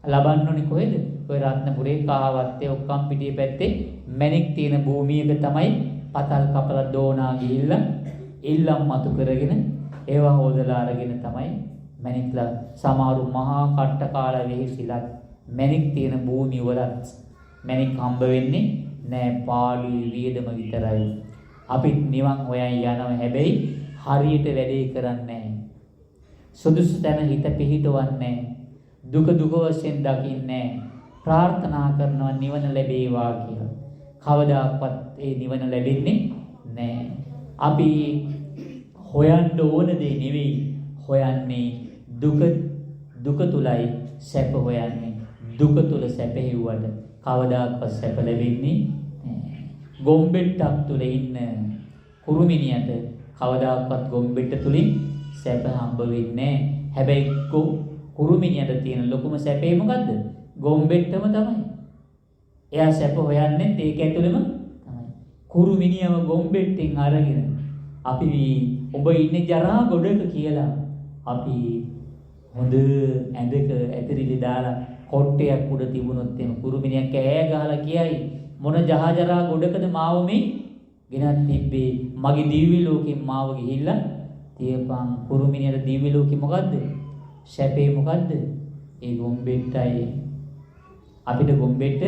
ලබන්න ඕනේ කොහෙද? ඔය රත්නපුරේ කාවත්තේ ඔක්කම් පිටියේ පැත්තේ මැණික් තියෙන භූමියක තමයි පතල් කපලා දෝනා ගිහිල්ලා ඉල්ලම් මතු කරගෙන ඒවා හොදලා අරගෙන තමයි මැණික්ලා සමහරු මහා කට්ට කාලා වෙහිසිලා මැණික් තියෙන භූමිය වලත් මැණික් හම්බ වෙන්නේ නෑ පාළුවේ වියදම විතරයි. අපිත් නිවන් හොයන් යනවා හැබැයි හරියට වැඩේ කරන්නේ නෑ. සුදුසු තැන හිත පිහිටවන්නේ දුක දුක වශයෙන් දකින්නේ ප්‍රාර්ථනා කරනවා නිවන ලැබේවා කියලා. කවදාවත් ඒ නිවන ලැබෙන්නේ නෑ. අපි හොයන්න ඕන දේ නෙවෙයි හොයන්නේ දුක තුලයි සැප හොයන්නේ. දුක තුල සැප හිව්වට කවදාවත් සැප ලැබෙන්නේ නෑ. ගොම්බෙට්ටක් තුල ඉන්න කුරුමිනියට කවදාවත් ගොම්බෙට්ට තුලින් සැප හම්බ වෙන්නේ නෑ. හැබැයි කුරුමිනියට තියෙන ලොකුම සැපේ මොකද්ද? ගොම්බෙට්ටම තමයි. එයා සැප හොයන්නේ ඒක ඇතුළෙම තමයි. කුරුමිනියව ගොම්බෙට්ටෙන් අරගෙන අපි ඔබ ඉන්නේ ජරා ගොඩක කියලා අපි හොඳ ඇඳක ඇතිරිලි දාලා කොට්ටයක් උඩ තිබුණොත් එම කුරුමිනියක් කෑ ගහලා කියයි මොන ජහජරා ගොඩකද මාව මේ ගෙනත් තිබ්බේ මගේ දිව්‍ය ලෝකෙන් මාව ගිහිල්ලා තියපන්. කුරුමිනියට දිව්‍ය ලෝකෙ මොකද්ද? සැපේ මොකද්ද? ඒ ගොම්බෙට්ටයි. අපිට ගොම්බෙට්ට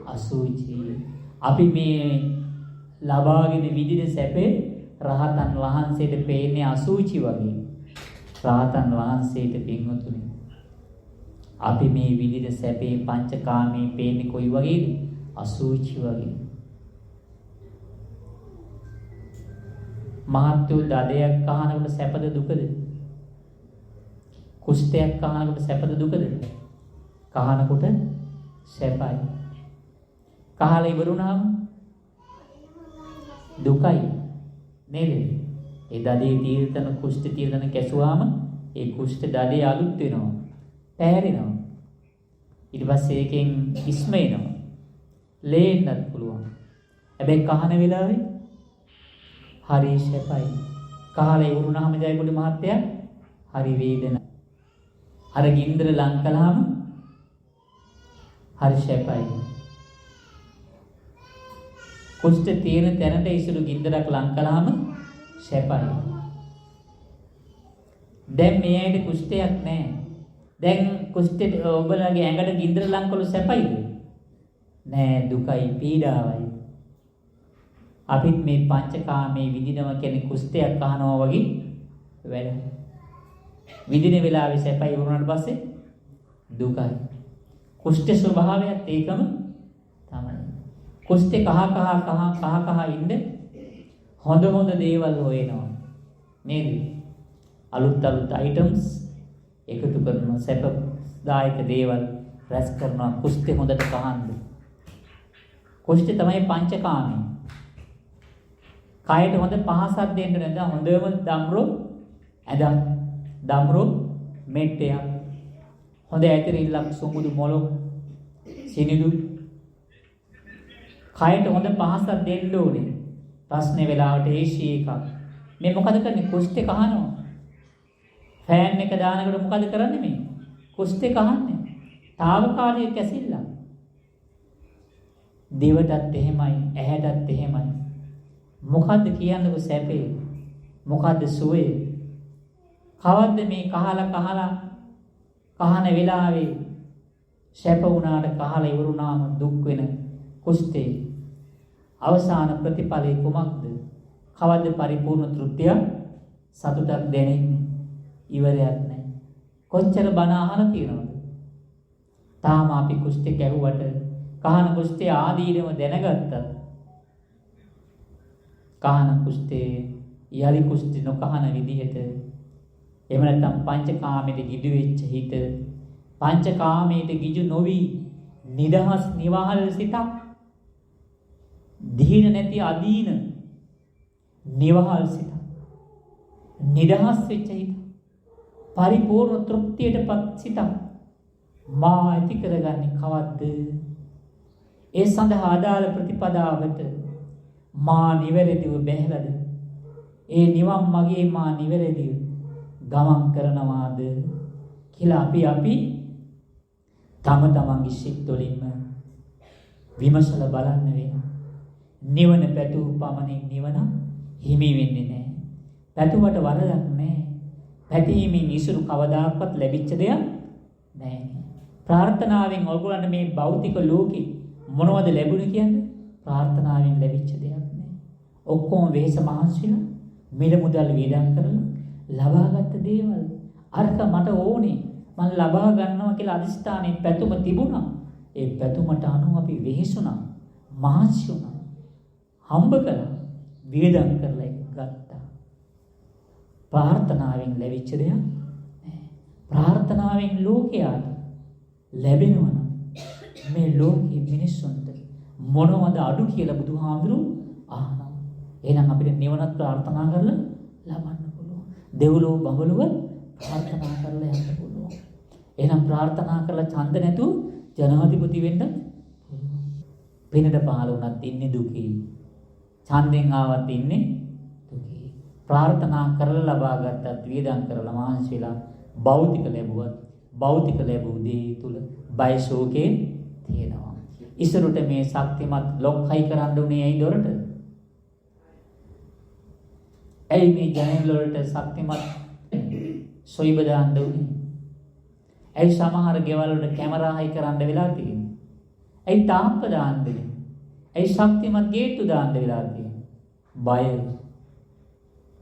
අසුචි. අපි මේ ලබාගෙන විදින සැපේ රහතන් වහන්සේට පේන්නේ අසුචි වගේ. රහතන් වහන්සේට පින්වතුනි අපි මේ විදින සැපේ පංචකාමී පේන්නේ කොයි වගේද? අසුචි වගේ. මහත්තු දඩයක් අහනකොට සැපද දුකද? කුෂ්ඨයක් අහනකොට සැපද දුකද? කහනකොට සැපයි. කහලා ඉවරුණාම දුකයි නේද? ඒ දඩේ තීර්තන කුෂ්ඨ තීර්තන කැසුවාම ඒ කුෂ්ඨ දඩේ අලුත් වෙනවා. පැහැරෙනවා. ඊට පස්සේ ඒකෙන් ඉස්ම එනවා. ලේන්නත් පුළුවන්. හැබැයි කහන වෙලාවේ හරි සැපයි. කහලා ඉවරුණාම ජයකොඩි මහත්තයා හරි වේදනයි. අර ගින්දර ලං කළාම හරි සැපයි. කුෂ්ඨ තියෙන තැනට ඉසුළු ගින්දරක් ලං කළාම සැපයි. දැන් මේ ඇයිද කුෂ්ඨයක් නැහැ. දැන් කුෂ්ඨ ඔබලගේ ඇඟට ගින්දර ලං කළොත් සැපයිද? නෑ දුකයි පීඩාවයි. අපිත් මේ පංචකාමයේ විඳිනවා කියන්නේ කුෂ්ඨයක් අහනවා වගේ වැඩ. විඳින වෙලාවේ සැපයි වුණාට පස්සේ දුකයි. කුෂ්ඨ ස්වභාවයත් ඒකම තමයි. කුෂ්ඨ කහ ඉන්න හොඳ දේවල් හොයනවා නේද? අලුත් අයිටම්ස් එකතු කරනවා සැපදායක දේවල් රැස් කරනවා කුෂ්ඨ හොඳට කහන්න. කුෂ්ඨ තමයි පංචකාමී. කයට හොඳ පහසක් දෙන්න නේද? හොඳම දම්රෝ ඇදම් දම්රෝ මෙට්ටයක් හොඳ ඇතිරිල්ලක් සුමුදු මොලොක් සිනිදු කයට හොඳ පහසක් දෙන්න ඕනේ. ප්‍රශ්නේ වෙලාවට AC එකක් මේ මොකද කරන්නේ? කුෂ්ඨ කහනවා. ෆෑන් එක දානකොට මොකද කරන්නේ මේ? කුෂ්ඨ කහන්නේ. తాවකාලික කැසිල්ල. දිවටත් එහෙමයි, ඇහැටත් එහෙමයි. මොකද්ද කියන්නකො සැපේ? මොකද්ද සුවය? කවද්ද මේ කහලා කහන වෙලාවේ සැප වුණාට කහලා ඉවරුණාම දුක් වෙන කුෂ්ඨේ අවසාන ප්‍රතිඵලය කුමක්ද? කවද්ද පරිපූර්ණ තෘප්තිය සතුටක් දැනෙන්නේ? ඉවරයක් නැහැ. කොච්චර බණ අහලා තියෙනවද? තාම අපි කුෂ්ඨ කැහුවට කහන කුෂ්ඨය ආදීනව දැනගත්තත් කහන කුෂ්ඨේ යලි කුෂ්ඨ නොකහන විදිහට එහෙම නැත්නම් පංචකාමයට ගිජු වෙච්ච හිත පංචකාමයට ගිජු නොවි නිදහස් නිවහල් සිතක් දීන නැති අදීන නිවහල් සිතක් නිදහස් වෙච්ච හිත පරිපූර්ණ තෘප්තියටපත් සිතක් මා ඇති කරගන්නේ කවද්ද? ඒ සඳහා අදාළ ප්‍රතිපදාවට මා නිවැරදිව බැහැලාද? ඒ නිවන් මගේ මා නිවැරදිව ගමන් කරනවාද කියලා අපි තම තමන්ගේ සිත් වලින්ම විමසලා බලන්න වෙනවා. නිවන පැතුූ පමණින් නිවන හිමි වෙන්නේ නැහැ. පැතුවට වරදක් නැහැ. පැතීමෙන් ඉසුරු කවදාකවත් ලැබිච්ච දෙයක් නැහැ. ප්‍රාර්ථනාවෙන් ඔයගොල්ලන්ට මේ භෞතික ලෝකේ මොනවද ලැබුණේ කියන්නේ? ප්‍රාර්ථනාවෙන් ලැබිච්ච දෙයක් නැහැ. ඔක්කොම වෙහෙස මහන්සිලා මිල මුදල් වියදම් කරලා ලබාගත් දේවල්. අරක මට ඕනේ. මම ලබා ගන්නවා කියලා අදිස්ථානයේ පැතුම තිබුණා. ඒ පැතුමට අනුව අපි වෙහෙසුණා. මහන්සි වුණා. හම්බ කළා. වියදම් කරලා ගත්තා. ප්‍රාර්ථනාවෙන් ලැබිච්ච දෙයක් නැහැ. ප්‍රාර්ථනාවෙන් ලෝකයට ලැබෙනවා නම් මේ ලෝකයේ මිනිස්සුන්ට මොනවද අඩු කියලා බුදුහාමුදුරුවෝ අහනවා. එහෙනම් අපිට නිවනත් ප්‍රාර්ථනා කරලා ලබන්න පුළුවන්. දෙව්ලොව බඹලොව ප්‍රාර්ථනා කරලා යන්න පුළුවන්. එහෙනම් ප්‍රාර්ථනා කරලා ඡන්ද නැතුව ජනාධිපති වෙන්න පුළුවන්. පිනට පහළ වුණත් ඉන්නේ දුකේ. ඡන්දෙන් ආවත් ඉන්නේ දුකේ. ප්‍රාර්ථනා කරලා ලබා ගත්තත් වියදම් කරලා මහන්සිලා භෞතික ලැබුවත් භෞතික ලැබූ දේ තුල බය ශෝකේ තියෙනවා. ඉසරුට මේ ශක්තිමත් ලොක්කයි කරන්න උනේ ඇයි දොරට? ඇයි මේ ජනෙල් වලට ශක්තිමත් සොයිබ දාන්න උනේ? ඇයි සමහර ගෙවල් වලට කැමරා හයි කරන්න වෙලා තියෙන්නේ? ඇයි තාප්ප දාන්න වෙන්නේ? ඇයි ශක්තිමත් ගේට්ටු දාන්න වෙලා තියෙන්නේ? බය.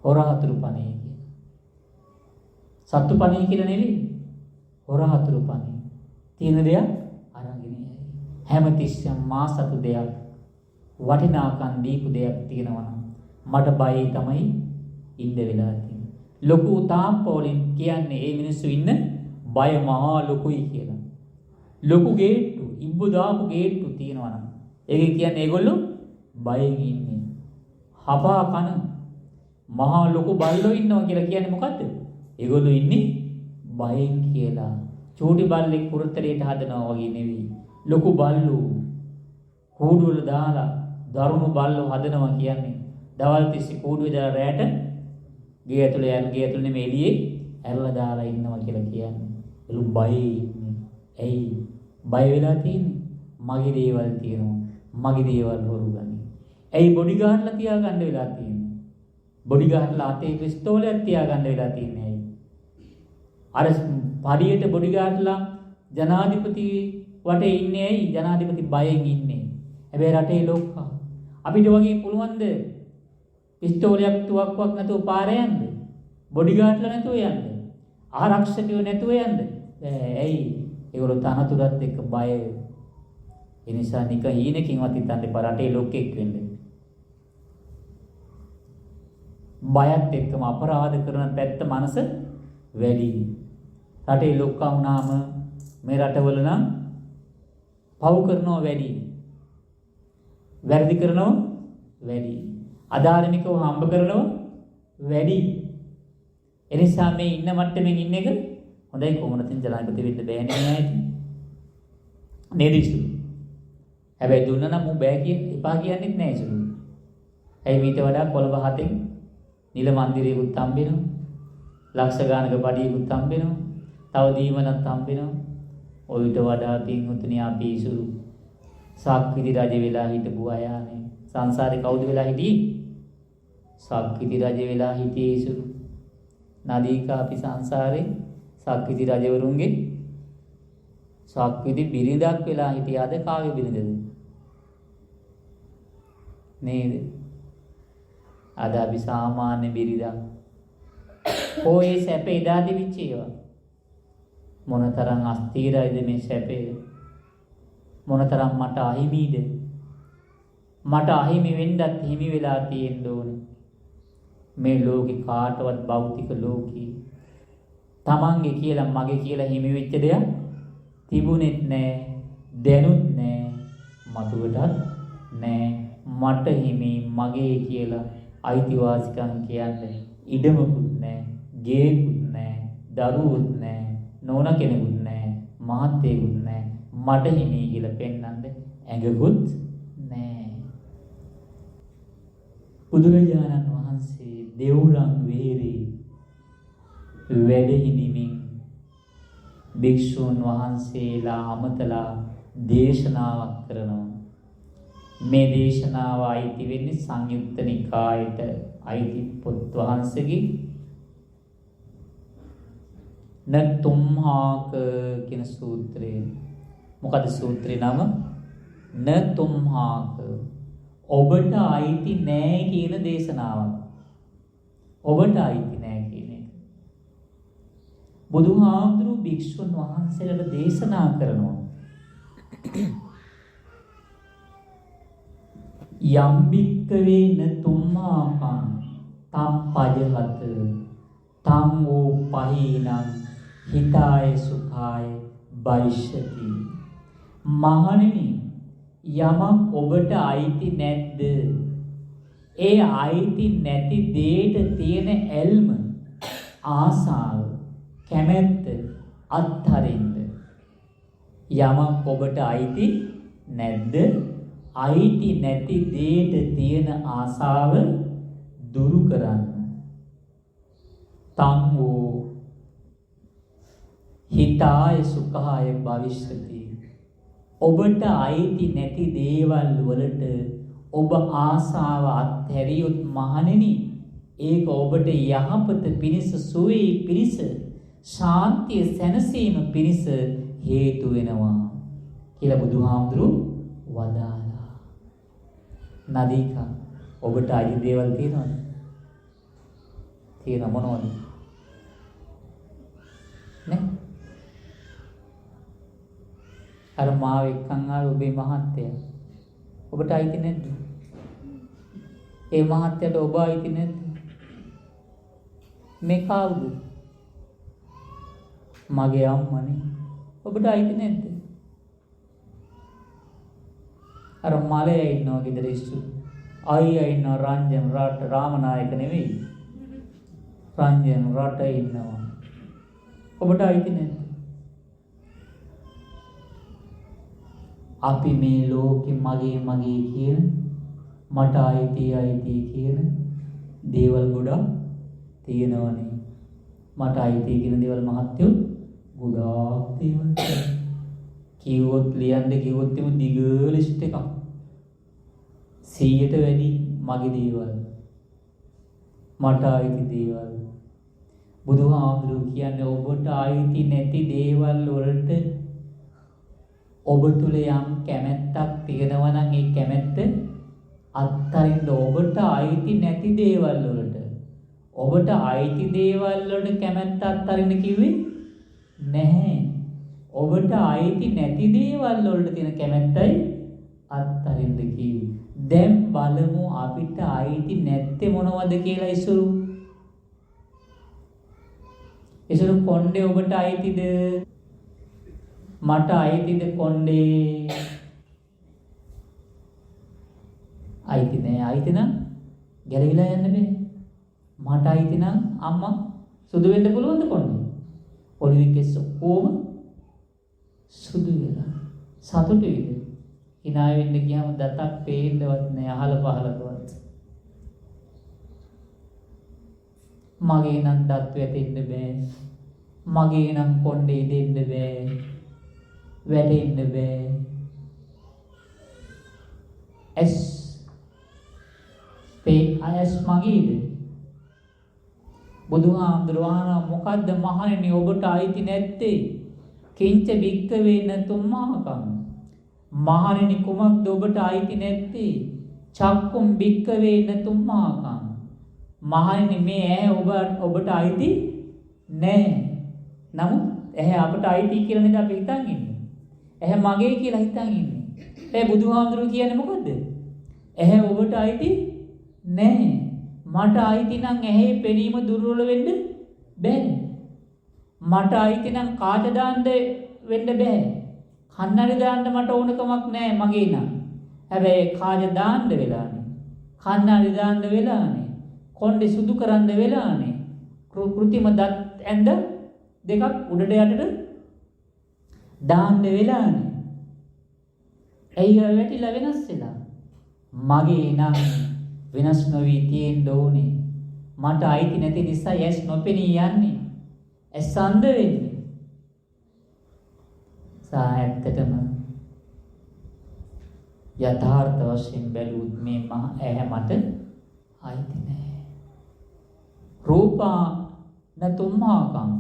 හොරහතුරු පණේ කියන. සත්තු පණේ කියලා නෙවෙයි. හොරහතුරු පණේ. තියෙන දෙයක් අරගෙන යයි. හැමතිස්සෙම මා සතු දෙයක් වටිනාකම් දීපු දෙයක් තියෙනවා නම් මට බයයි තමයි ඉන්න වෙලා තියෙන්නේ. ලොකු තාප්පෝලින් කියන්නේ ඒ මිනිස්සු ඉන්න බය මහා ලොකුයි කියලා. ලොකු ගේට්ටු, ඉබ්බු දාපු ගේට්ටු තියෙනවා නම් ඒක කියන්නේ ඒගොල්ලෝ බයෙන් ඉන්නේ. හපා කන මහා ලොකු බල්ලෝ ඉන්නවා කියලා කියන්නේ මොකද්ද? ඒගොල්ලෝ ඉන්නේ බයෙන් කියලා. චූටි බල්ලෙක් කුරුතරේට හදනවා වගේ නෙවෙයි. ලොකු බල්ලෝ කූඩු වල දාලා දරුණු බල්ලෝ හදනවා කියන්නේ දවල් තිස්සේ කූඩුවේ දාලා රැට ගේ ඇතුලේ නෙමෙයි එළියේ ඇරලා දාලා ඉන්නවා කියලා කියන්නේ. ඒලු බයි ඉන්නේ. ඇයි බය වෙලා තියෙන්නේ? මගේ දේවල් තියෙනවා. මගේ දේවල් හොරු ගනි. ඇයි බොඩිගාර්ඩ්ලා තියාගන්න වෙලා තියෙන්නේ? බොඩිගාර්ඩ්ලා අතේ පිස්තෝලයක් තියාගන්න වෙලා තියෙන්නේ ඇයි? අර පඩියට බොඩිගාර්ඩ්ලා ජනාධිපති වටේ ඉන්නේ ඇයි? ජනාධිපති බයෙන් ඉන්නේ. හැබැයි රටේ ලොක්කා. අපිට වගේ පුළුවන්ද පිස්තෝලයක් තුවක්කුවක් නැතුව පාරේ යන්න? බොඩිගාර්ඩ්ලා නැතුව යන්න? ආරක්ෂකයෝ නැතුව යන්න? ඇයි? ඒගොල්ලෝ තනතුරත් එක්ක බය. ඒ නිසා නික හීනකින්වත් හිතන්න එපා රටේ ලොක්ෙක් වෙන්න. බයත් එක්කම අපරාධ කරන පැත්ත මනස වැඩි. රටේ ලොක්කා වුණාම මේ රටවල නම් පව් කරනවා වැඩි. වැරදි කරනවා වැඩි. අධාර්මිකව හම්බ කරනවා වැඩි. එනිසා මේ ඉන්න මට්ටමින් ඉන්න එක හොඳයි. කොහොමද තින් ජනාධිපති වෙන්න බෑනේ නේද? නේද? හැබැයි දුන්න නම් මු බෑ කිය එපා කියන්නෙත් නෑ ඉසුරු. ඇයි මීට වඩා කොළඹ හතෙන් නිල මන්දිරයකුත් හම්බෙනවා. ලක්ෂ ගානක පඩියකුත් හම්බෙනවා. තව දීමනක් හම්බෙනවා. ඔයිට වඩා පින්වතුනි අපි ඉසුරු සක්විති රජ වෙලා හිටපු අයනේ. සංසාරේ කවුද වෙලා හිටියේ? සක්විති රජ වෙලා හිටියේ ඉසුරු. නදීකා අපි සංසාරේ සක්විති රජවරුන්ගේ සක්විති බිරිඳක් වෙලා හිටියා. අද කාගේ බිරිඳද? නේද? අද අපි සාමාන්‍ය බිරිඳක්. කොහේ සැපේ එදා තිබිච්ච ඒවා. මොනතරම් අස්තිරයිද මේ සැපේ. මොනතරම් මට අහිමිද. මට අහිමි වෙන්නත් හිමි වෙලා තියෙන්න ඕනේ. මේ ලෝකේ කාටවත් භෞතික ලෝකේ තමන්ගේ කියලා මගේ කියලා හිමි වෙච්ච දෙයක් තිබුණෙත් නෑ, දැනුත් නෑ, මතුවටත් නෑ. මට හිමි මගේ කියලා අයිතිවාසිකම් කියන්නේ ඉඩමකුත් නෑ, ගේකුත් නෑ, දරුවොත් නෑ, නෝන කෙනෙකුත් නෑ, මහත්තයෙකුත් නෑ. මට හිමි කියලා පෙන්වන්න ඇඟකුත් නෑ. බුදුරජාණන් වහන්සේ දෙවුරන් වේරේ වැඩ හිඳිමින් භික්ෂූන් වහන්සේලා අමතලා දේශනාවක් කරනවා. මේ දේශනාව අයිති වෙන්නේ සංයුත්ත නිකායට අයිති පොත් වහන්සේගේ නතුම්හාක කියන සූත්‍රය. මොකද සූත්‍රේ නම? නතුම්හාක. ඔබට අයිති නෑ කියන දේශනාවක්. ඔබට අයිති නෑ කියන එක. බුදුහාමුදුරු භික්ෂුන් වහන්සේලාට දේශනා කරනවා. යම් භික්ඛවේ නතුම්හාකං තම් පජහත තං වූ පහීනං හිතාය සුඛාය බයිෂති. මහණෙනි, යමක් ඔබට අයිති නැද්ද? ඒ අයිති නැති දෙයට තියෙන ඇල්ම, ආසාව, කැමැත්ත අත්හරින්න. යමක් ඔබට අයිති නැද්ද? අයිති නැති දෙයට තියෙන ආසාව දුරු කරන්න. තං වූ හිතාය සුඛාය භවිෂ්‍යති. ඔබට අයිති නැති දේවල් වලට ඔබ ආසාව අත්හැරියොත් මහණෙනි, ඒක ඔබට යහපත පිණිස, සුවේ පිණිස, ශාන්තිය සැනසීම පිණිස හේතු වෙනවා කියලා බුදුහාමුදුරු වදාළා. නදීකා, ඔබට අයිති දේවල් තියෙනවද? තියෙන මොනවද? නේ? අර මාව එක්කන් ආවේ ඔබේ මහත්තයා. ඔබට අයිති නැද්ද? ඒ මහත්තයාට ඔබ අයිති නැද්ද? මේ කවුද? මගේ අම්මනේ. ඔබට අයිති නැද්ද? අර මලයා ඉන්නවා ගෙදර ඉස්සු. අයියා ඉන්නවා රංජන් රට රාමනායක නෙවෙයි. රංජන් රට ඉන්නවා. ඔබට අයිති නැද්ද? අපි මේ ලෝකෙ මගේ කියන, මට අයිති කියන දේවල් ගොඩක් තියෙනවනේ. මට අයිති කියන දේවල් මහත්යෝ ගොඩාක් තියෙනවා. කිව්වොත් ලියන්න කිව්වොත් එමු දිග ලිස්ට් එකක්. 100ට වැඩි මගේ දේවල්. මට අයිති දේවල්. බුදුහාමුදුරුවෝ කියන්නේ ඔබට අයිති නැති දේවල් වලට ඔබ තුල යම් කැමැත්තක් තියෙනවා නම් ඒ කැමැත්ත අත්හරින්න. ඔබට අයිති නැති දේවල් වලට, ඔබට අයිති දේවල් වලට කැමැත්ත අත්හරින්න කිව්වේ නැහැ. ඔබට අයිති නැති දේවල් වලට තියෙන කැමැත්තයි අත්හරින්න කිව්වේ. දැන් බලමු අපිට අයිති නැත්තේ මොනවද කියලා. ඉසුරු කොණ්ඩේ ඔබට අයිතිද? මට අයිතිද කොණ්ඩේ? අයිති නෑ. අයිති නම් ගැලවිලා යන්න බෑ. මට අයිති නම් අම්මා සුදු වෙන්න පුළුවන්ද කොණ්ඩේ? ඔලිවි කෙස් ඔක්කොම සුදු වෙලා සතුටුයිද? hina වෙන්න ගියාම දතක් පේන්නවත් නෑ, අහල පහලකවත්. මගේ නම් දත් වැටෙන්න බෑ. මගේ නම් කොණ්ඩේ දෙන්න බෑ. වැටෙන්න බෑ. ඇස් මගේද? බුදුහාමුදුරුවෝ අහනවා මොකද්ද මහණෙනි ඔබට අයිති නැත්තේ? කිංච භික්ඛවේ නතුම්මහකං. මහණෙනි කුමක්ද ඔබට අයිති නැත්තේ? චක්කුම් භික්ඛවේ නතුම්මහකං. මහණෙනි මේ ඇහැ ඔබට අයිති නෑ. නමුත් ඇහැ අපට අයිති කියලා නේද අපි හිතන් ඉන්නේ. ඇහැ මගේ කියලා හිතන් ඉන්නේ. ඒ බුදුහාමුදුරුවෝ කියන්නේ මොකද්ද? ඇහැ ඔබට අයිති නෑ. මට අයිති නම් ඇහි පෙනීම දුර්වල වෙන්න බෑ. මට අයිති නම් කාච දාන්න වෙන්න බෑ. කන්නඩි දාන්න මට ඕනකමක් නෑ මගේ නම්. හැබැයි කාච දාන්න වෙලානේ. කන්නඩි දාන්න වෙලානේ. කොණ්ඩේ සුදු කරන්න වෙලානේ. කෘත්‍රිම දත් ඇඳ දෙකක් උඩට යටට දාන්න වෙලානේ. ඇයි වැටිලා වෙනස් වෙලා? මගේ නම් වෙනස් නොවි තියෙන්න ඕනේ. මට අයිති නැති නිසා ඇස් නොපෙනී යන්නේ. ඇස් අන්ධ වෙන්නේ. සායත්තටම යථාර්ථ වශයෙන් බැලුවොත් මේ මහ ඇහැ මට අයිති නෑ. රූපා නතුම්මාකම්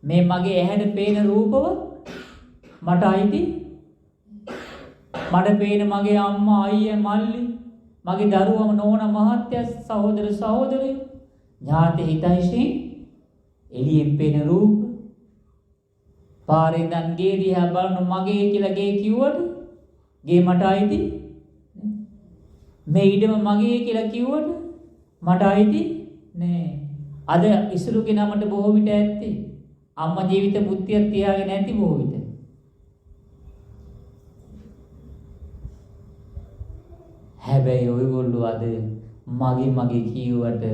මේ මගේ ඇහැට පේන රූපවත් මට අයිති. මට පේන මගේ අම්මා අයියා මල්ලි මගේ දරුවම නෝනා මහත්තයා සහෝදර සහෝදරියෝ ඥාති හිතයිෂී එළියෙන් පේන රූප පාරේ දන් ගේ දිහා බලන මගේ කියලා ගේ කිව්වට ගේ මට අයිති. මේ ඉඩම මගේ කියලා කිව්වට මට අයිති නෑ. අද ඉසුරුගේ නමට බොහෝ විට ඇත්තේ අම්මා ජීවිත බුද්ධියක් තියාගෙන නැති බොහෝ විට. හැබැයි ඔයගොල්ලෝ අද මගේ කියුවට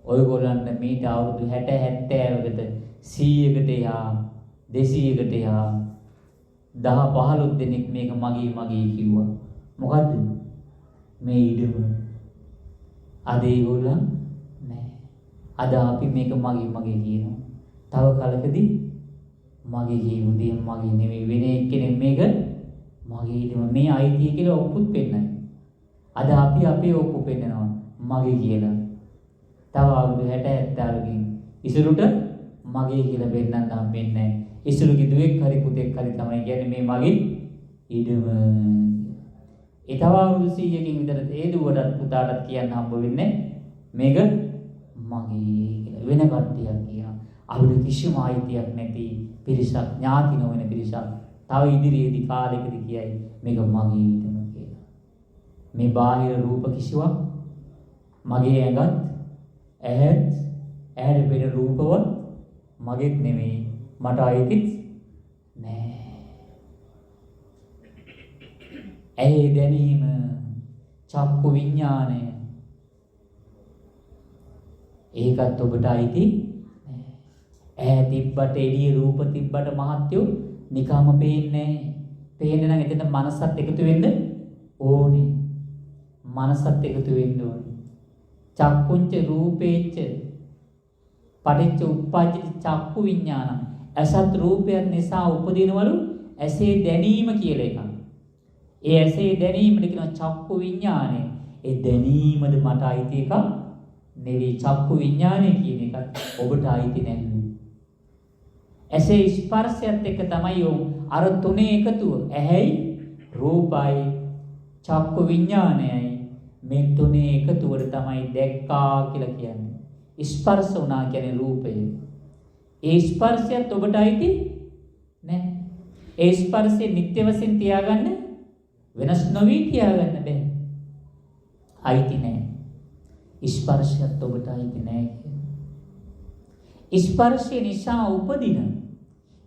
ඔයගොල්ලන්ට මීට අවුරුදු 60 70කට 100කට එහා 200කට එහා 10 15 දෙනෙක් මේක මගේ කිව්වා. මොකද්ද? මේ ඉඩම. අද ඒගොල්ලන් නෑ. අද අපි මේක මගේ කියනවා. තව කලකදී මගේ කියමු දේ මගේ නෙමෙයි වෙන එක්කෙනෙක් මේක මගේ ඉඩම මේ අයිතිය කියලා ඔප්පුත් පෙන්නයි. අද අපි අපේ ඔප්පු පෙන්නනවා මගේ කියලා. තව අවුරුදු 60 70කින් ඉසුරුට මගේ කියලා පෙන්නන්න හම්බෙන්නේ නැහැ. ඉසුරුගේ දුවෙක් හරි පුතෙක් හරි තමයි කියන්නේ මේ මගේ ඉඩම. ඒ තව අවුරුදු 100කින් විතර ඒ දුවටත් පුතාටත් කියන්න හම්බ වෙන්නේ මේක මගේ කියලා. වෙන කට්ටියක් කියනවා. අපිට කිසිම අයිතියක් නැති පිරිසක් ඥාති නොවන පිරිසක් තව ඉදිරියේදී කාලෙකදී කියයි මේක මගේ ඉඩම කියලා. මේ බාහිර රූප කිසිවක් මගේ ඇහැට පෙනෙන රූපවත් මගේත් නෙමෙයි මට අයිතිත් නෑ. ඇහි දැනීම චක්කු විඥානය ඒකත් ඔබට අයිති නෑ. ඇහැ තිබ්බට එළිය රූප තිබ්බට මහත්යෝ නිකම්ම පේන්නේ නෑ. පේන්නේ නම් එතන මනසත් එකතු වෙන්න ඕනේ. මනසත් එකතු වෙන්න ඕනේ. චක්කුංච රූපේච්ච පටිච්ච උප්පජ්ජති චක්කු විඥානං. අසත් රූපයන් නිසා උපදිනවලු ඇසේ දැනීම කියලා එකක්. ඒ ඇසේ දැනීමට කියනවා චක්කු විඥානය. ඒ දැනීමද මට අයිති එකක් නෙවෙයි. චක්කු විඥානය කියන එකත් ඔබට අයිති නැහැ. ඇසේ ස්පර්ශයත් එක්ක තමයි අර තුනේ එකතුව. ඇහැයි රූපයි චක්කු විඥානයයි මේ තුනේ එකතුවට තමයි දැක්කා කියලා කියන්නේ. ස්පර්ශ වුණා කියන්නේ රූපය. ඒ ස්පර්ශයත් ඔබට අයිති නැහැ. ඒ ස්පර්ශය නිත්‍ය වශයෙන් තියාගන්න වෙනස් නොවි තියාගන්න බෑ. අයිති නැහැ. ස්පර්ශයත් ඔබට අයිති නැහැ. ස්පර්ශය නිසා උපදින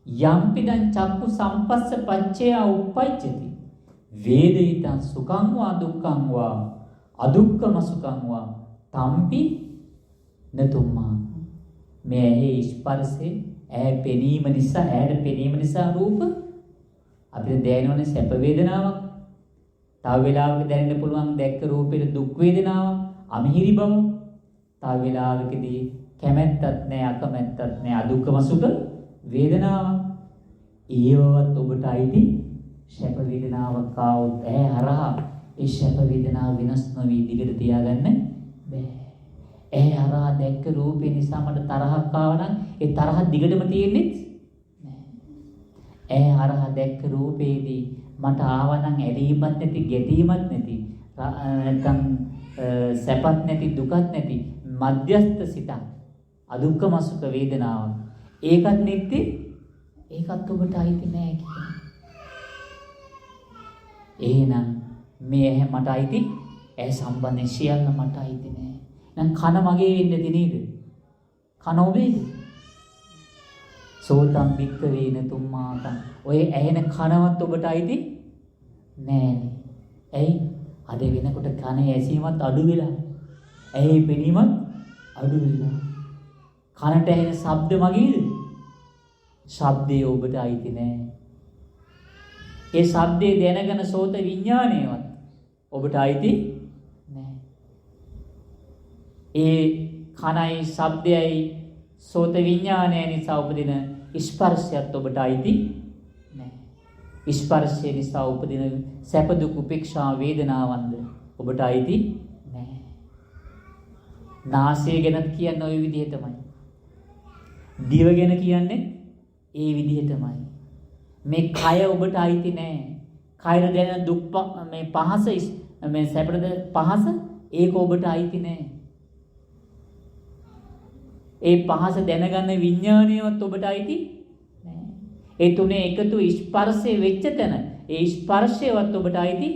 යම්පිදං චක්කු සම්පස්ස පච්චය උප්පජ්ජති වේදිතං සුඛං වා දුක්ඛං වා අදුක්ඛම සුඛං වා තම්පි නතුම්මා. මේ ඇහි ස්පර්ශේ ඇහැ පෙනීම නිසා ඇහැට පෙනීම නිසා රූප අපිට දැනෙනවනේ සැප වේදනාවක්. තව වෙලාවක දැනෙන්න පුළුවන් දැක්ක රූපෙට දුක් වේදනාවක්, අමිහිරි බව. තව වෙලාවකදී කැමැත්තක් නැහැ, අකමැත්තක් නැහැ, අදුක්ඛම සුඛ වේදනාවක්. ඒවවත් ඔබට අයිති සැප වේදනාවක් ආවොත් ඇහැ හරහා ඒ සැප වේදනාව වෙනස් නොවි දිගට තියාගන්න බෑ. ඇහැ හරහා දැක්ක රූපේ නිසා මට තරහක් ආවනම් ඒ තරහ දිගටම තියෙන්නේ නෑ. ඇහැ හරහා දැක්ක රූපේදී මට ආවනම් ඇලීමක් නැති, ගැටීමක් නැති, නැත්නම් සැපත් නැති, දුකත් නැති මධ්‍යස්ථ සිතක්, අදුක්ඛම සුඛ වේදනාවක්. ඒකත් නැති, ඒකත් ඔබට අයිති නෑ කියන්නේ. එහෙනම් මේ ඇහැ මට අයිති, ඇහැ සම්බන්ධයෙන් සියල්ල මට අයිති නෑ. නම් කන මගේ වෙන්නද නේද? කන ඔබේද? සෝතම් බික්ක වේන තුම්මාකම්. ඔය ඇහෙන කනවත් ඔබට අයිති නෑනේ. ඇයි? අද වෙනකොට කනේ ඇසීමත් අඩු වෙලා. ඇහි පෙනීමත් අඩු වෙලා. කනට ඇහෙන ශබ්ද මගේද? ශබ්දේ ඔබට අයිති නෑ. ඒ ශබ්දේ දැනගෙන සෝත විඥානයවත් ඔබට අයිති නෑ. ඒ කනයි ශබ්දයයි සෝත විඥානය නිසා උපදින ස්පර්ශයත් ඔබට අයිති නෑ. ස්පර්ශය නිසා උපදින සැප දුක් උපේක්ෂා වේදනාවන්ද ඔබට අයිති නැහැ. නාසය ගැන කියන්නේ ওই විදිහටමයි. දිව ගැන කියන්නේ ඒ විදිහටමයි. මේ කය ඔබට අයිති නැහැ. කයර දැනෙන දුක් මේ පහස මේ සැපද පහස ඒක ඔබට අයිති නැහැ. ඒ පහස දැනගන්න විඥාණයවත් ඔබට අයිති නැහැ. ඒ තුනේ එකතු ස්පර්ශය වෙච්ච තැන ඒ ස්පර්ශයවත් ඔබට අයිති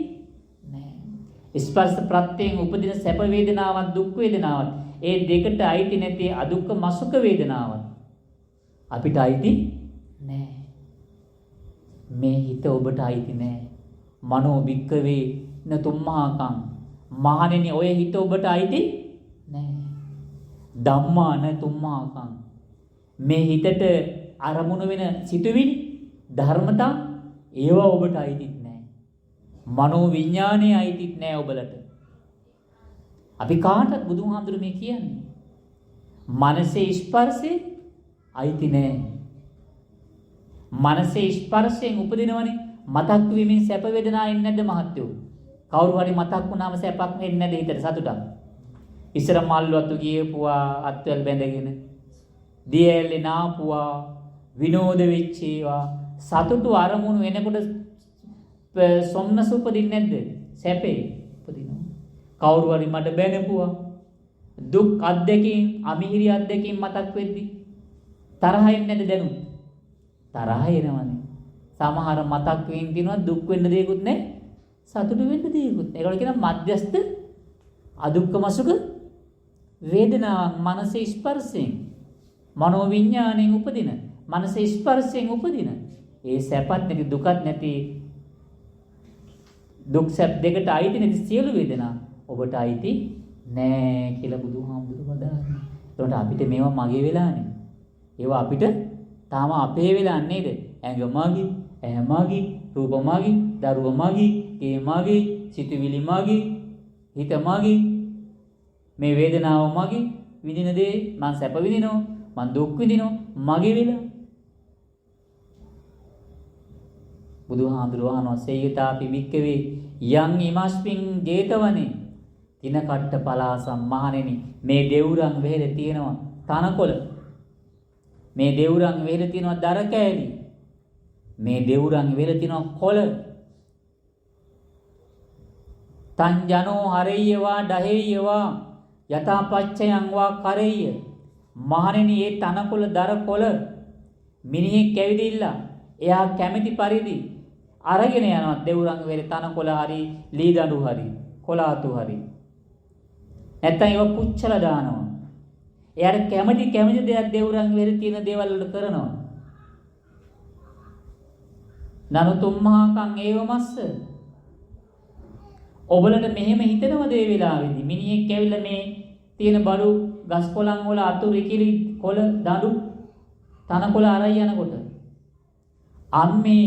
නැහැ. ස්පර්ශ ප්‍රත්‍යයෙන් උපදින සැප වේදනාවක් දුක් වේදනාවක් ඒ දෙකට අයිති නැති අදුක්ඛ මසුඛ වේදනාවක් අපිට අයිති නැහැ. මේ හිත ඔබට අයිති නැහැ. මනෝ භික්ඛවේ නතුම්මාකං මහණෙනි ඔය හිත ඔබට අයිති නැහැ. ධම්මා නතුම්මාකං මේ හිතට අරමුණු වෙන සිතුවිලි ධර්මතා ඒවා ඔබට අයිතිත් නැහැ. මනෝ විඥානේ අයිතිත් නැහැ ඔබලට. අපි කාටද බුදුහාමුදුරු මේ කියන්නේ? මනසේ ස්පර්ශේ අයිති නැහැ. මනසේ ස්පර්ශයෙන් උපදිනවනේ මතක් වීමෙන් සැප වේදනා එන්නේ නැද්ද මහත්යෝ? කවුරු හරි මතක් වුණාම සැපක් එන්නේ නැද්ද හිතට සතුටක්? ඉස්සර මල්වතු ගියපුවා අත්වල බැඳගෙන දියැලේ නාපුවා විනෝද වෙච්ච ඒවා සතුටු අරමුණු වෙනකොට සොම්නස උපදින්නේ නැද්ද? සැපේ උපදිනවා. කවුරු හරි මට බැනපුවා දුක් අත්දැකීම් අමිහිරි අත්දැකීම් මතක් වෙද්දි තරහ එන්නේ නැද්ද දැනුත්? තරහ එනවනේ. සමහර මතක් වෙමින් දිනවා දුක් වෙන්න දෙයක්වත් නැහැ සතුටු වෙන්න දෙයක්වත් නැහැ. ඒකට කියනවා මධ්‍යස්ථ අදුක්ඛම සුඛ වේදනාවක් මනසේ ස්පර්ශයෙන් මනෝ විඥාණයෙන් උපදින මනසේ ස්පර්ශයෙන් උපදින ඒ සැපත් නැති දුකත් නැති දුක් සැප දෙකට අයිති නැති සියලු වේදනා ඔබට අයිති නෑ කියලා බුදුහාමුදුරුවෝ වදාළා. ඒකට අපිට මේවා මගේ වෙලානේ. ඒවා අපිට තාම අපේ වෙලා නේද? ඇඟ මගේ, ඇහැ මගේ, රූප මගේ, දරුව මගේ, ගේ මගේ, සිතුවිලි මගේ, හිත මගේ. මේ වේදනාව මගේ, විඳින දේ මං සැප විඳිනවා, මං දුක් විඳිනවා මගේ වෙලා. බුදුහාමුදුරුවෝ අහනවා සේයතාපි වික්කවේ යං ඉමස්මින් ජේතවනේ තින කට්ට පලාසම් මහණෙනි මේ දෙවුරන් වෙහෙර තියෙනවා තනකොළ මේ දෙවුරන් වෙහෙර තියෙනවා දර කෑලි මේ දෙවුරන් වෙහෙර තියෙනවා කොළ තං ජනෝ හරෙය්‍යවා ඩහෙය්‍යවා යථාපච්චයං වා කරෙය්‍ය මහණෙනි මේ තනකොළ දර කොළ මිනිහෙක් ඇවිදිලා එයා කැමැති පරිදි අරගෙන යනවා දෙවුරන් වෙහෙර තනකොළ හරි ලී දඬු හරි කොළාතු හරි නැත්තම් ඒව පුච්චලා දානවා. එයාට කැමති දෙයක් දෙවුරන් වෙහෙර තියෙන දේවල් වල කරනවා. නනුතුම්මහකං ඒවමස්ස ඔබලට මෙහෙම හිතනවද ඒ වෙලාවේදී මිනිහෙක් ඇවිල්ලා මේ තියෙන බඩු ගස් කොළන් වල අතුරු ඉකිලි කොළ දඬු තනකොළ අරයි යනකොට අම්මේ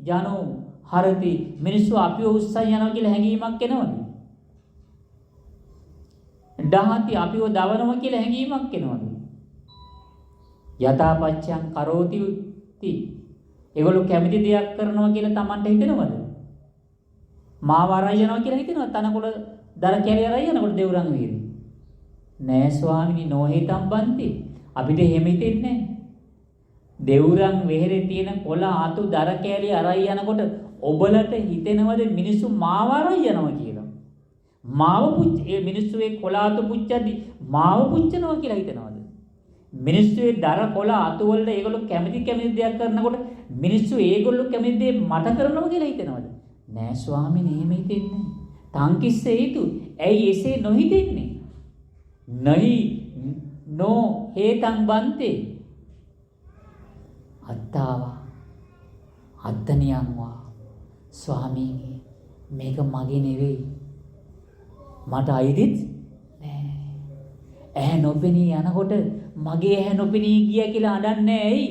ජනෝ හරති මිනිස්සු අපිව උස්සන් යනවා කියලා හැඟීමක් එනවද? දහති අපිව දවනවා කියලා හැඟීමක් එනවද? යථාපච්චං කරෝති ති ඒගොල්ලෝ කැමති දෙයක් කරනවා කියලා Tamanට හිතෙනවද? මාව අරයි යනවා කියලා හිතෙනවද? තනකොළ දර කැලිය අරයි යනකොට දෙවුරන් වීරි නෑ ස්වාමීනි නොහිතම් බන්ති අපිට එහෙම හිතෙන්නේ නෑ. දෙවුරන් වෙහෙරේ තියෙන කොළ ආතු දර කැලිය අරයි යනකොට ඔබලට හිතෙනවද මිනිස්සු මාව අරයි යනවා කියලා? මාව ඒ මිනිස්සු ඒ කොළ ආතු පුච්චද්දි මාව පුච්චනවා කියලා හිතනවද? මිනිස්සු ඒ දර කොළ ආතු වලට ඒගොල්ලෝ කැමති දෙයක් කරනකොට මිනිස්සු ඒගොල්ලෝ කැමති දේ මට කරනවා කියලා හිතනවද? නෑ ස්වාමීනි එහෙම හිතෙන්නේ නෑ. තංකිස්ස හේතු ඇයි එසේ නොහිතෙන්නේ? නහි නෝ හේතං බන්තේ අත්තාවා අත්තනියන්වා ස්වාමීනි මේක මගේ නෙවෙයි මට අයිතිත් නෑ. ඇහැ නොපෙනී යනකොට මගේ ඇහැ නොපෙනී ගියා කියලා අඬන්නේ ඇයි?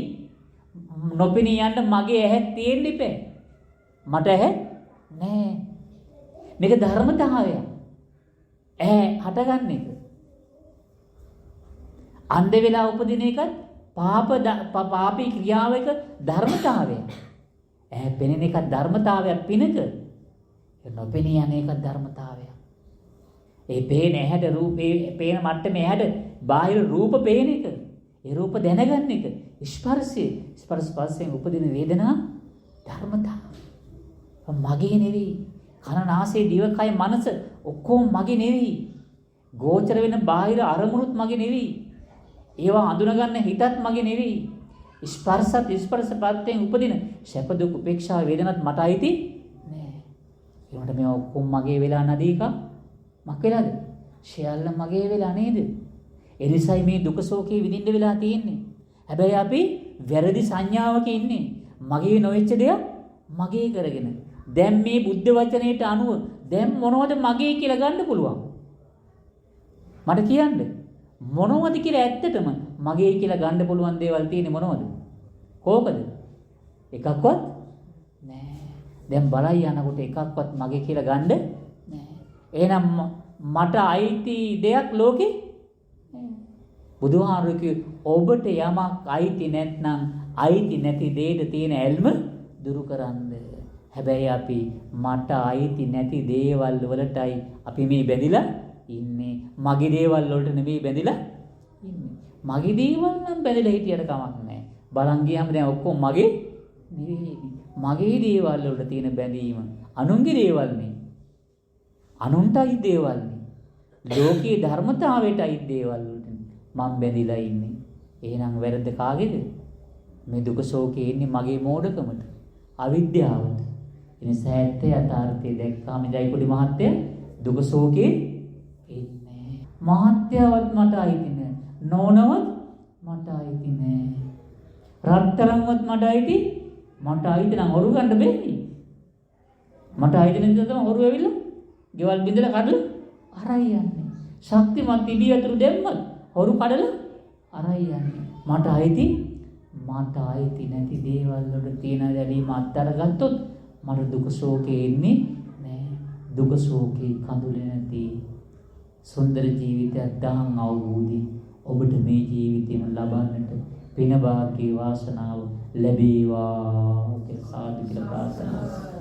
නොපෙනී යන්න මගේ ඇහැ තියෙන්න ඉපේ. මට ඇහැ නෑ. මේක ධර්මතාවය. ඇහැ හටගන්න එක. අන්ධ වෙලා උපදින එකත් පාපී ක්‍රියාවක ධර්මතාවය. ඇහැ පෙනෙන එක ධර්මතාවයක් පිනක. ඒ නොපෙනී යන එක ධර්මතාවයක්. ඒ පේන ඇහැට රූපේ පේන මට්ටමේ ඇහැට බාහිර රූප පේන එක. ඒ රූප දැනගන්න එක. ස්පර්ශය ස්පර්ශයෙන් උපදින වේදනා ධර්මතාව. මගේ නෙවෙයි. කන නාසය දිව කය මනස ඔක්කොම මගේ නෙවෙයි. ගෝචර වෙන බාහිර අරමුණුත් මගේ නෙවෙයි. ඒවා අඳුනගන්න හිතත් මගේ නෙවෙයි. ස්පර්ශපත්යෙන් උපදින සැප දුක් උපේක්ෂා වේදනත් මට අයිති නෑ. ඒකට මේ ඔක්කොම මගේ වෙලා නැදීක මක් වෙලාද? සියල්ල මගේ වෙලා නේද? ඒ නිසායි මේ දුක සෝකේ විඳින්න වෙලා තියෙන්නේ. හැබැයි අපි වැරදි සංඥාවක ඉන්නේ. මගේ නොවෙච්ච දෙයක් මගේ කරගෙන. දැන් මේ බුද්ධ වචනයට අනුව දැන් මොනවද මගේ කියලා ගන්න පුළුවන්? මට කියන්න. මොනවද කියලා ඇත්තටම මගේ කියලා ගන්න පුළුවන් දේවල් තියෙන්නේ මොනවද? කෝකද? එකක්වත් නෑ. දැන් බලයි යනකොට එකක්වත් මගේ කියලා ගන්න නෑ. එහෙනම් මට අයිති දෙයක් ලෝකේ බුදුහාමුදුරුවෝ ඔබට යමක් අයිති නැත්නම් අයිති නැති දෙයට තියෙන ඇල්ම දුරු කරන්න. හැබැයි අපි මට අයිති නැති දේවල් වලටයි අපි මේ බැඳිලා ඉන්නේ. මගේ දේවල් වලට නෙවෙයි බැඳිලා ඉන්නේ. මගේ දේවල් නම් බැඳිලා හිටියට කමක් නැහැ. බලන් ගියාම දැන් ඔක්කොම මගේ නෙවෙයි. මගේ දේවල් වලට තියෙන බැඳීම අනුන්ගේ දේවල් නේ. අනුන්ටයි දේවල් නේ. ලෝකයේ ධර්මතාවයටයි දේවල් වලට මම බැඳිලා ඉන්නේ. එහෙනම් වැරද්ද කාගේද? මේ දුක ශෝකේ ඉන්නේ මගේ මෝඩකමට, අවිද්‍යාවට. එනිසා ඇත්ත යථාර්ථය දැක්කාම ජයකොඩි මහත්තයා දුක ශෝකේ ඉන්නේ. මහත්යවත් මට අයිති නෑ. නෝනවත් මට අයිති නෑ. රත්තරන්වත් මට අයිති. මට අයිති නම් හොරු ගන්න බෑනේ. මට අයිති නැති තමයි හොරු ඇවිල්ලා ගෙවල් බින්දලා කඩලා අරයි යන්නේ. ශක්තිමත් ඉදී අතුරු දැම්මත් හොරු කඩලා අරයි යන්නේ. මට අයිති නැති දේවල් වල තියෙන දැලීම අත්තර ගත්තොත් මට දුක ශෝකේ ඉන්නේ නෑ. දුක ශෝකේ කඳුලේ නැති සුන්දර ජීවිතයක් දහම් අවබෝධි ඔබට මේ ජීවිතේම ලබන්නට පින භාග්‍ය වාසනාව ලැබේවා කියලා සාදු කියලා ප්‍රාර්ථනා කරනවා.